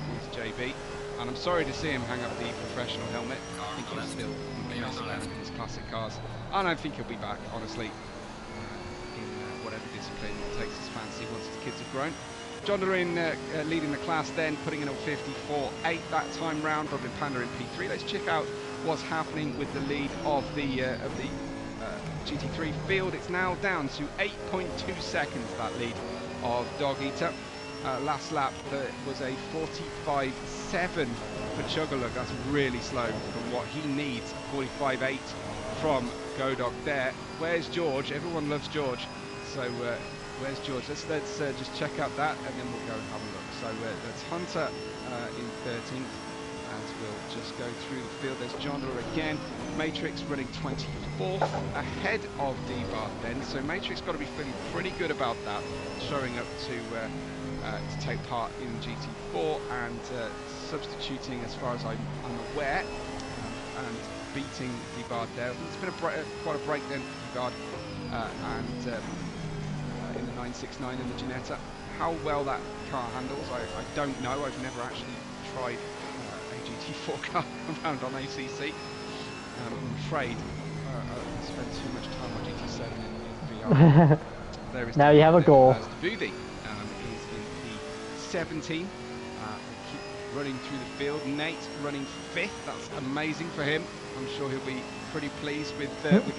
He's JB. And I'm sorry to see him hang up the professional helmet. I think he'll still mess around in his classic cars. And I think he'll be back, honestly, in whatever discipline takes his fancy once the kids have grown. John Dorin leading the class then, putting in a 54.8 that time round. Bubbling Panda in P3. Let's check out what's happening with the lead of the GT3 field. It's now down to 8.2 seconds, that lead of Dog Eater. Last lap was a 45.7 for Chugalug. That's really slow from what he needs. 45.8 from Godog there. Where's George? Everyone loves George. So where's George? Let's just check out that, and then we'll go and have a look. So that's Hunter in 13th, and we'll just go through the field. There's John again. Matrix running 24th, ahead of D-Bar then. So Matrix got to be feeling pretty good about that, showing up to take part in GT4 and substituting, as far as I'm aware, and beating D-Bard there. It's been quite a break then for D-Bard, and in the 969 in the Ginetta. How well that car handles, I don't know. I've never actually tried a GT4 car around on ACC. I'm afraid I spent too much time on GT7 in VR. There is now you have a goal. Boothie. 17, keep running through the field. Nate running 5th, that's amazing for him. I'm sure he'll be pretty pleased with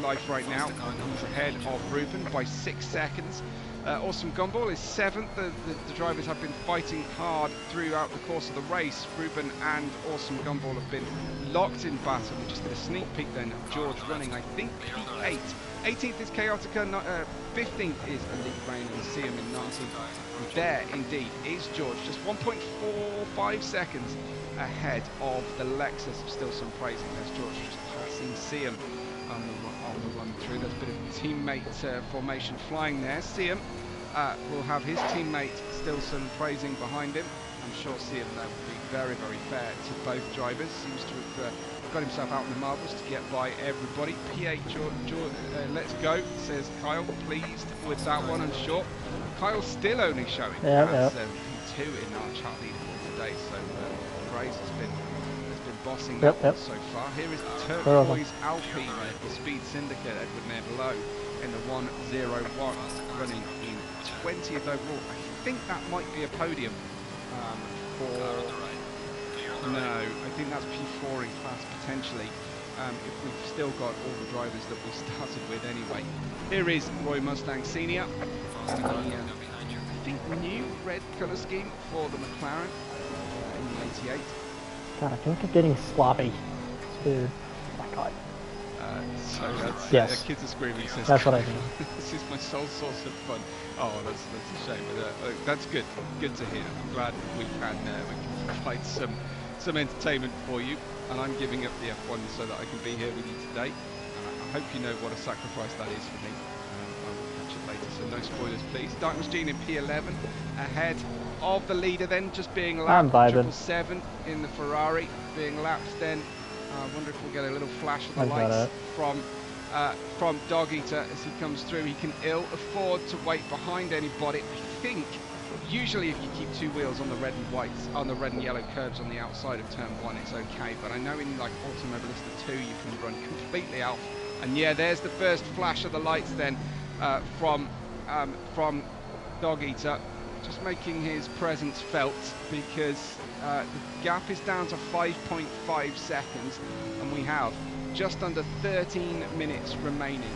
life right now. He's ahead of Ruben by 6 seconds. Awesome Gumball is 7th. The drivers have been fighting hard throughout the course of the race. Ruben and Awesome Gumball have been locked in battle. We just get a sneak peek then of George running, I think, P8. 18th is Chaotica, 15th is Elite Rain, and see him in 19th. And there, indeed, is George, just 1.45 seconds ahead of the Lexus. Still some praising. There's George just passing Siam on the run through. There's a bit of teammate formation flying there. Siam will have his teammate still some praising behind him. I'm sure Siam will be very, very fair to both drivers. Seems to have got himself out in the marbles to get by everybody. P8 George, let's go, says Kyle. Pleased with that one, I'm sure. Kyle's still only showing as P2 in our chart leaderboard today, so Grace has been bossing that one so far. Here is the Turquoise Alpine, the Speed Syndicate, Edward Ned Lowe in the 101, running in 20th overall. I think that might be a podium no, I think that's P4 in class potentially, if we've still got all the drivers that we started with anyway. Here is Roy Mustang Senior. I think new red colour scheme for the McLaren in the 88. God, I feel like I'm getting sloppy. Dude, oh my God. So that's yes. kids are screaming. Says, that's what I mean. This is my sole source of fun. Oh, that's a shame, but that's good. Good to hear. I'm glad we can provide some entertainment for you. And I'm giving up the F1 so that I can be here with you today. I hope you know what a sacrifice that is for me. I will catch it later, so no spoilers, please. Darkness Gene in P11, ahead of the leader, then just being lapped. 777 in the Ferrari, being lapped then. I wonder if we'll get a little flash of the lights from Dog Eater as he comes through. He can ill afford to wait behind anybody. I think usually if you keep two wheels on the red and whites, on the red and yellow curbs on the outside of turn 1, it's okay. But I know in like Automobilista 2 you can run completely out. And yeah, there's the first flash of the lights then from Dog Eater, just making his presence felt, because the gap is down to 5.5 seconds and we have just under 13 minutes remaining.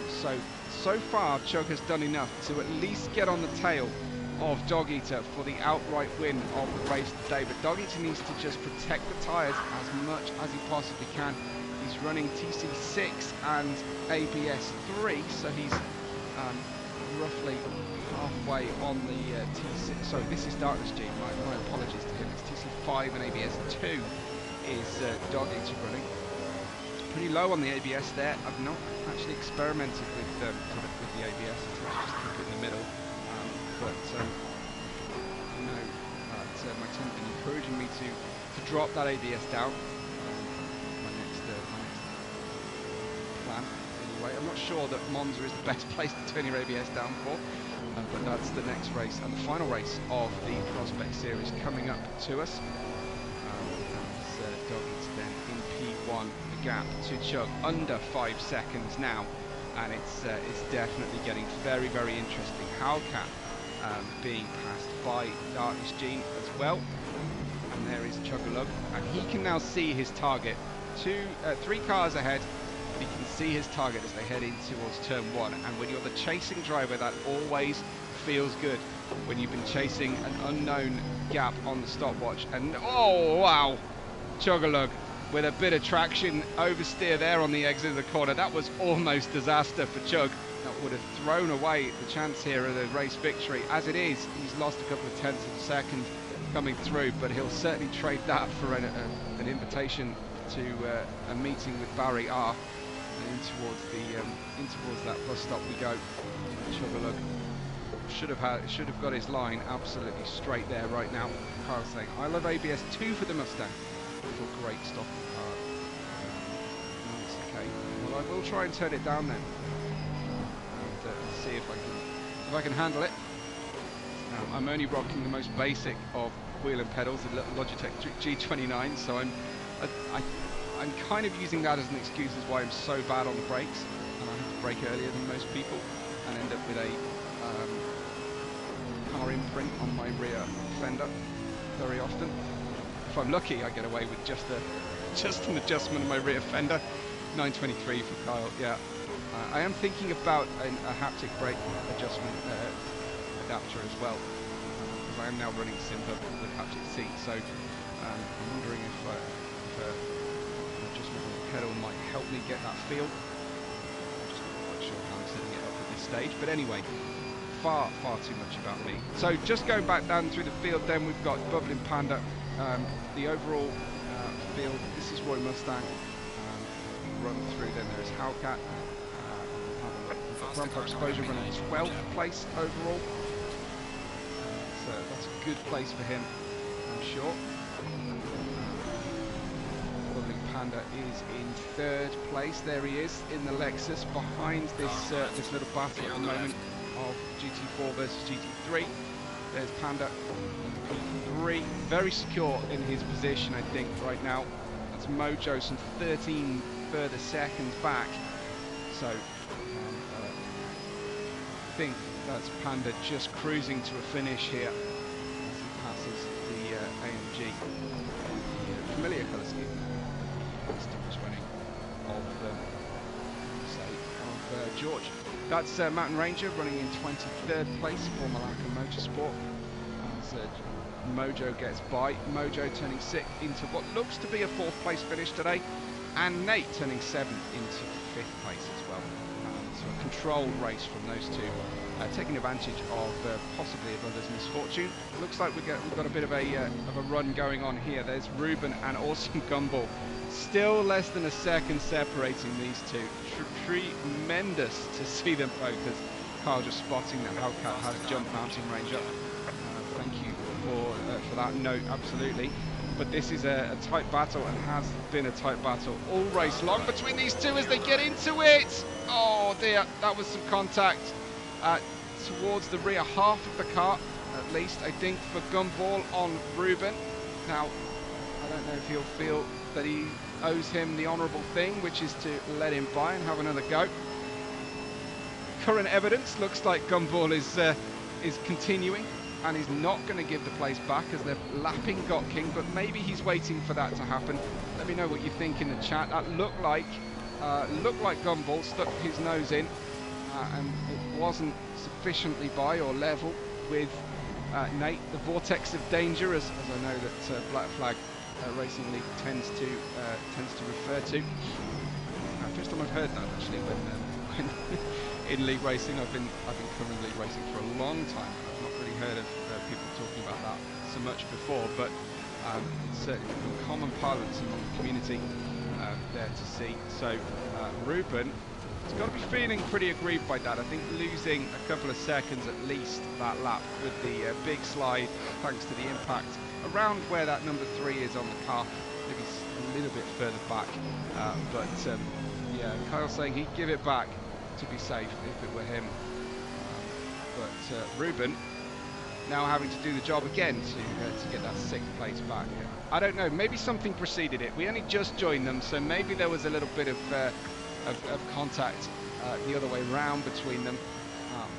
So far Chug has done enough to at least get on the tail of Dog Eater for the outright win of the race today, but Dog Eater needs to just protect the tyres as much as he possibly can. He's running TC6 and ABS 3, so he's roughly halfway on the T6. Sorry, this is Darkness Gene. My apologies to him. It's TC5 and ABS 2 is Dog Eater running. It's pretty low on the ABS there. I've not actually experimented with the ABS. I'll just keep it in the middle. But I know that my team's been encouraging me to drop that ABS down. My next plan. Anyway, I'm not sure that Monza is the best place to turn your ABS down for, but that's the next race and the final race of the Prospect Series coming up to us. Dog Eater then in P1, the gap to Chug under 5 seconds now, and it's definitely getting very, very interesting. Hellcat being passed by Darkness Gene as well, and there is Chug-a-Lug, and he can now see his target. 3 cars ahead, but he can see his target as they head in towards turn 1. And when you're the chasing driver, that always feels good when you've been chasing an unknown gap on the stopwatch. And oh wow, Chug-a-Lug with a bit of traction, oversteer there on the exit of the corner. That was almost disaster for Chug. That would have thrown away the chance here of the race victory. As it is, he's lost a couple of tenths of a second coming through, but he'll certainly trade that for an invitation to a meeting with Barry R. And in towards that bus stop we go. Chug-a-Lug should have got his line absolutely straight there right now. Carl's saying, I love ABS 2 for the Mustang. For great stock car. That's okay. Well, I will try and turn it down then, and see if I can handle it. I'm only rocking the most basic of wheel and pedals, the Logitech G29, so I'm kind of using that as an excuse as why I'm so bad on the brakes, and I have to brake earlier than most people, and end up with a car imprint on my rear fender very often. If I'm lucky, I get away with just an adjustment of my rear fender. 923 for Kyle. Yeah, I am thinking about a haptic brake adjustment adapter as well, because I am now running Simba with haptic seat. So I'm wondering if an adjustment of the pedal might help me get that feel. I'm just not quite sure how I'm setting it up at this stage. But anyway, far too much about me. So just going back down through the field, then we've got Bubbling Panda. The overall field, this is Roy Mustang. Run through, then there's Hellcat. Bumper Exposure running 12th place overall. So that's a good place for him, I'm sure. Bubbling Panda is in 3rd place. There he is in the Lexus, behind this little battle at the moment of GT4 versus GT3. There's Panda in P3, very secure in his position, I think, right now. That's Mojo, some 13 further seconds back. So I think that's Panda just cruising to a finish here as he passes the AMG, the familiar colour scheme. Still just running of George. That's Mountain Ranger running in 23rd place for Malacca Motorsport. As Mojo gets by. Mojo turning 6th into what looks to be a 4th place finish today. And Nate turning 7th into 5th place as well. So a controlled race from those two, taking advantage of possibly of others' misfortune. Looks like we've got a bit of a run going on here. There's Ruben and Awesome Gumball. Still less than a second separating these two. Tremendous to see them both, as Kyle just spotting that Hellcat has jumped Mountain Ranger. Thank you for that note, absolutely. But this is a tight battle, and has been a tight battle all race long between these two as they get into it. Oh dear, that was some contact towards the rear half of the car, at least, I think, for Gumball on Ruben. Now, I don't know if he'll feel that he owes him the honourable thing, which is to let him by and have another go. Current evidence looks like Gumball is continuing, and he's not going to give the place back as they're lapping Got King, but maybe he's waiting for that to happen. Let me know what you think in the chat. That looked like Gumball stuck his nose in, and it wasn't sufficiently by or level with Nate. The vortex of danger, as I know that Black Flag Racing League tends to refer to. First time I've heard that, actually, when in league racing. I've been covering league racing for a long time. I've not really heard of people talking about that so much before, but it's certainly become common parlance among the community there to see. So Ruben has got to be feeling pretty aggrieved by that. I think losing a couple of seconds at least that lap with the big slide, thanks to the impact around where that number 3 is on the car, maybe a little bit further back. But yeah, Kyle's saying he'd give it back to be safe if it were him. But Ruben now having to do the job again to get that 6th place back. I don't know, maybe something preceded it. We only just joined them, so maybe there was a little bit of contact the other way round between them.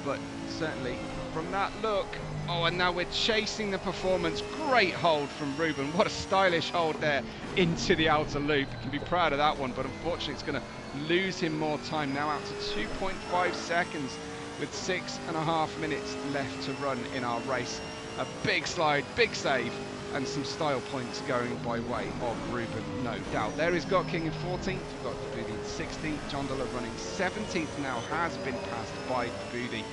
But certainly from that look, oh, and now we're chasing the performance. Great hold from Ruben. What a stylish hold there into the outer loop. You can be proud of that one, but unfortunately it's going to lose him more time, now out to 2.5 seconds with 6.5 minutes left to run in our race. A big slide, big save, and some style points going by way of Ruben, no doubt. There is Got King in 14th, we've got Boothie in 16th, John Diller running 17th now, has been passed by Boothie.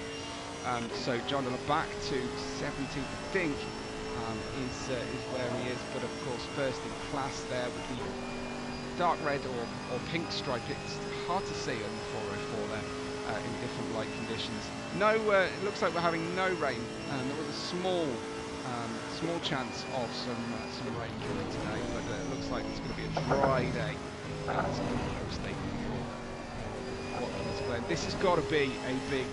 So John Diller back to 17th, I think, is where he is, but of course first in class there with the dark red or pink stripe. It's hard to see on the 404 there in different light conditions. No, it looks like we're having no rain, and there was a small chance of some rain coming today, but it looks like it's going to be a dry day. That's Watkins Glen. This has got to be a big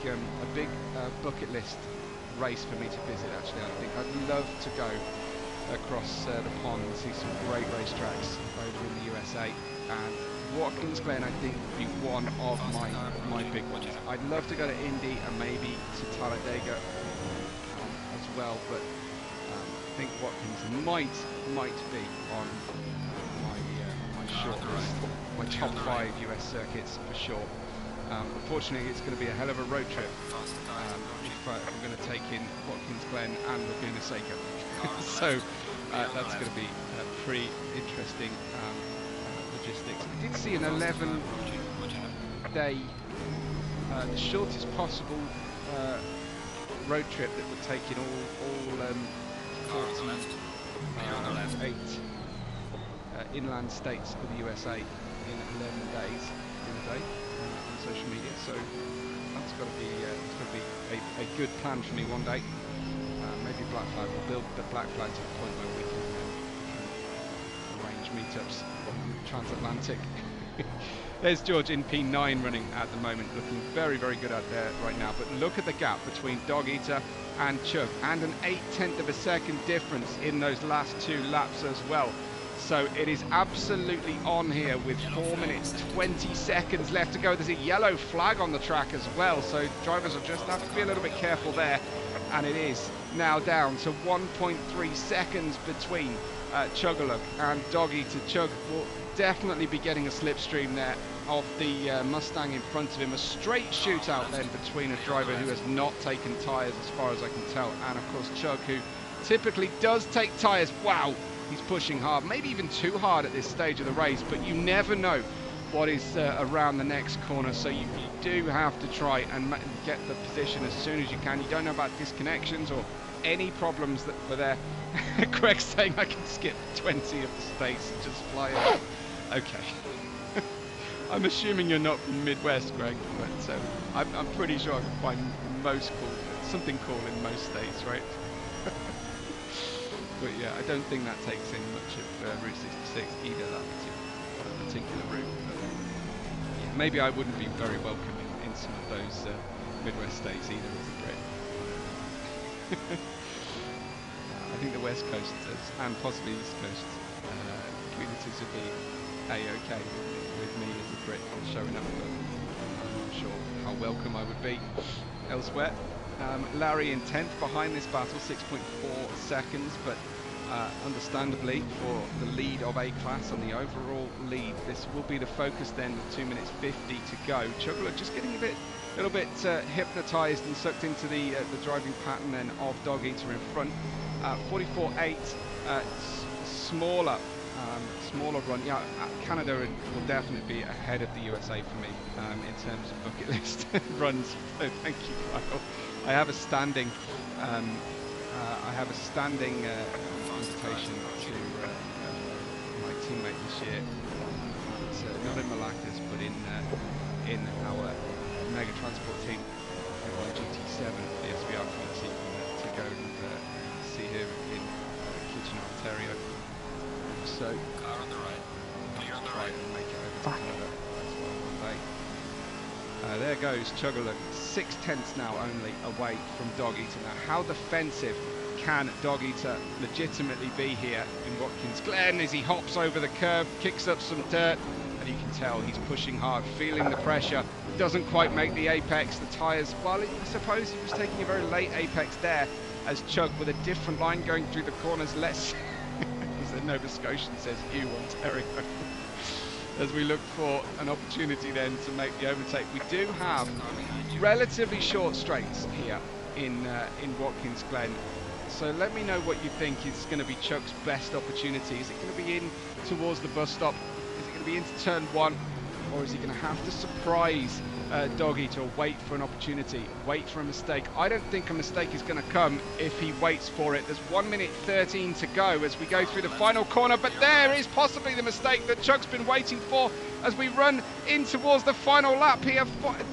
bucket list race for me to visit. Actually, I think I'd love to go across the pond and see some great racetracks over in the USA, and Watkins Glen I think would be one of my big ones. I'd love to go to Indy and maybe to Talladega as well, but I think Watkins might be on my short list, my top 5 US circuits for sure. Unfortunately, it's going to be a hell of a road trip if we're going to take in Watkins Glen and Laguna Seca. So that's going to be pretty interesting logistics. I did see an 11-day, the shortest possible road trip that would take in all 48 inland states of the USA in 11 days in a day on social media. So that's got to be a good plan for me one day. Maybe Black Flag will build the Black Flag to the point where we can arrange meetups transatlantic. There's George in P9 running at the moment, looking very, very good out there right now. But look at the gap between Dog Eater and Chug, and an 0.8 of a second difference in those last 2 laps as well. So it is absolutely on here with 4 minutes 20 seconds left to go. There's a yellow flag on the track as well, so drivers will just have to be a little bit careful there. And it is now down to 1.3 seconds between Chug-a-Lug and Dog Eater. Chug will definitely be getting a slipstream there of the Mustang in front of him. A straight shootout then between a driver who has not taken tyres as far as I can tell, and of course Chug, who typically does take tyres. Wow, he's pushing hard, maybe even too hard at this stage of the race, but you never know what is around the next corner, so you do have to try and get the position as soon as you can. You don't know about disconnections or any problems that were there. Greg's saying I can skip 20 of the states and just fly over. Okay. I'm assuming you're not from Midwest, Greg, but I'm pretty sure I can find something cool in most states, right? But yeah, I don't think that takes in much of Route 66 either, that particular route. Yeah, maybe I wouldn't be very welcome in some of those Midwest states either as a Brit. I think the West Coast and possibly East Coast communities would be A-OK with me as a Brit showing up, but I'm not sure how welcome I would be elsewhere. Larry in 10th behind this battle, 6.4 seconds, but understandly for the lead of A-Class on the overall lead, this will be the focus then with 2 minutes 50 to go. Chugler just getting a little bit hypnotised and sucked into the driving pattern then of Dog Eater in front. 44.8, smaller run. Yeah, Canada will definitely be ahead of the USA for me in terms of bucket list runs. So thank you, Kyle. I have a standing invitation to my teammate this year. It's not in Malakas, but in our mega transport team on GT7 for the SBR community to go and see him in Kitchener, Ontario. So car on the right, clear on the right, and make it over to Canada as well one day. There goes Chuggerlook, 6/10 now only away from Dog Eater. Now, how defensive can Dog Eater legitimately be here in Watkins Glen as he hops over the curve, kicks up some dirt, and you can tell he's pushing hard, feeling the pressure, doesn't quite make the apex. The tyres, well, I suppose he was taking a very late apex there as Chug with a different line going through the corners. Let's, as the Nova Scotian says, you Ontario. As we look for an opportunity then to make the overtake. We do have relatively short straights here in Watkins Glen. So let me know what you think is going to be Chuck's best opportunity. Is it going to be in towards the bus stop? Is it going to be into turn one? Or is he going to have to surprise Dog Eater, wait for an opportunity, wait for a mistake? I don't think a mistake is going to come if he waits for it. There's 1 minute 13 to go as we go through the final corner, but there is possibly the mistake that Chuck's been waiting for as we run in towards the final lap here.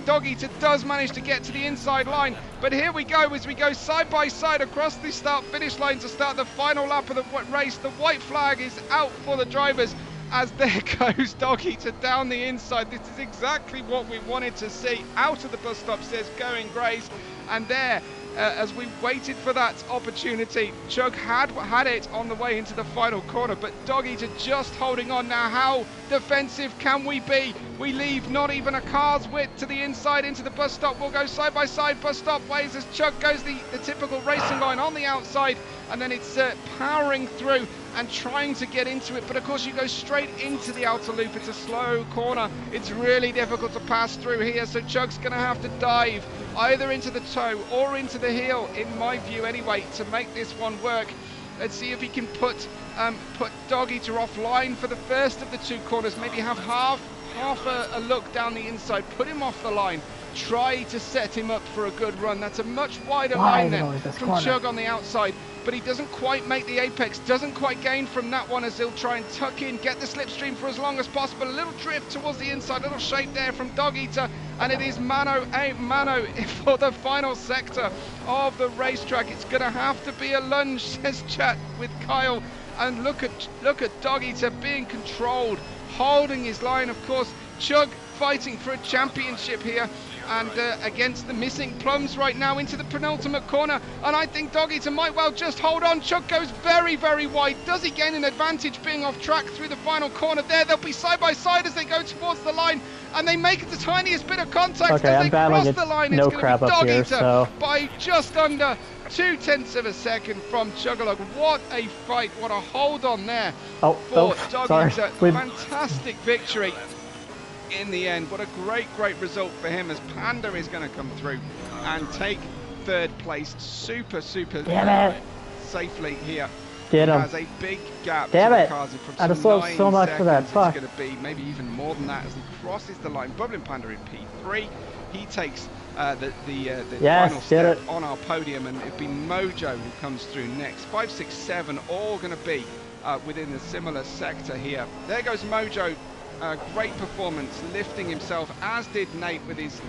Dog Eater does manage to get to the inside line, but here we go as we go side by side across the start-finish line to start the final lap of the race. The white flag is out for the drivers as there goes Dog Eater down the inside. This is exactly what we wanted to see. Out of the bus stop, says Going Grays, and there as we waited for that opportunity, Chug had it on the way into the final corner, but Dog Eater just holding on. Now, how defensive can we be? We leave not even a car's width to the inside into the bus stop. We'll go side by side bus stop ways as Chug goes the typical racing line on the outside, and then it's powering through and trying to get into it, but of course you go straight into the outer loop. It's a slow corner. It's really difficult to pass through here, so Chug's going to have to dive either into the toe or into the heel, in my view anyway, to make this one work. Let's see if he can put Dog Eater offline for the first of the two corners, maybe have half a look down the inside, put him off the line, try to set him up for a good run. That's a much wider line then from Chug on the outside, but he doesn't quite make the apex, doesn't quite gain from that one as he'll try and tuck in, get the slipstream for as long as possible. A little drift towards the inside, little shape there from Dog Eater, and it is mano a mano for the final sector of the racetrack. It's going to have to be a lunge, says chat with Kyle, and look at Dog Eater being controlled, holding his line. Of course, Chug fighting for a championship here, and against the missing plums right now into the penultimate corner, and I think Dog Eater might well just hold on. Chug goes very, very wide. Does he gain an advantage being off track through the final corner there? They'll be side by side as they go towards the line, and they make the tiniest bit of contact as they cross the line. It's going to be Dog Eater by just under 0.2 of a second from Chuggerlug. What a fight, what a hold on there for Dog Eater. Fantastic victory. in the end. What a great result for him, as Panda is going to come through and take third place super safely here. Get him. Has a big gap Damn to it. Kazi from I'd have some slowed 9 so much seconds. for that. Fuck. It's going to be maybe even more than that as he crosses the line. Bubbling Panda in P3. He takes the final step on our podium, and it'd be Mojo who comes through next. 5, 6, 7 all going to be within a similar sector here. There goes Mojo. Great performance, lifting himself, as did Nate with his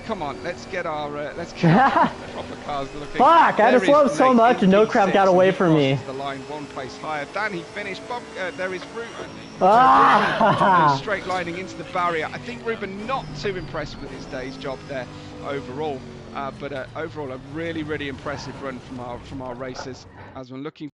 come on, let's get our proper cars looking. Fuck, I had to slow up so much and no crap got away from me. The line 1 place higher. Dan, he finished. Bob, there is Ruben. Straight lining into the barrier. I think Ruben not too impressed with his day's job there overall. But overall a really impressive run from our racers as we're looking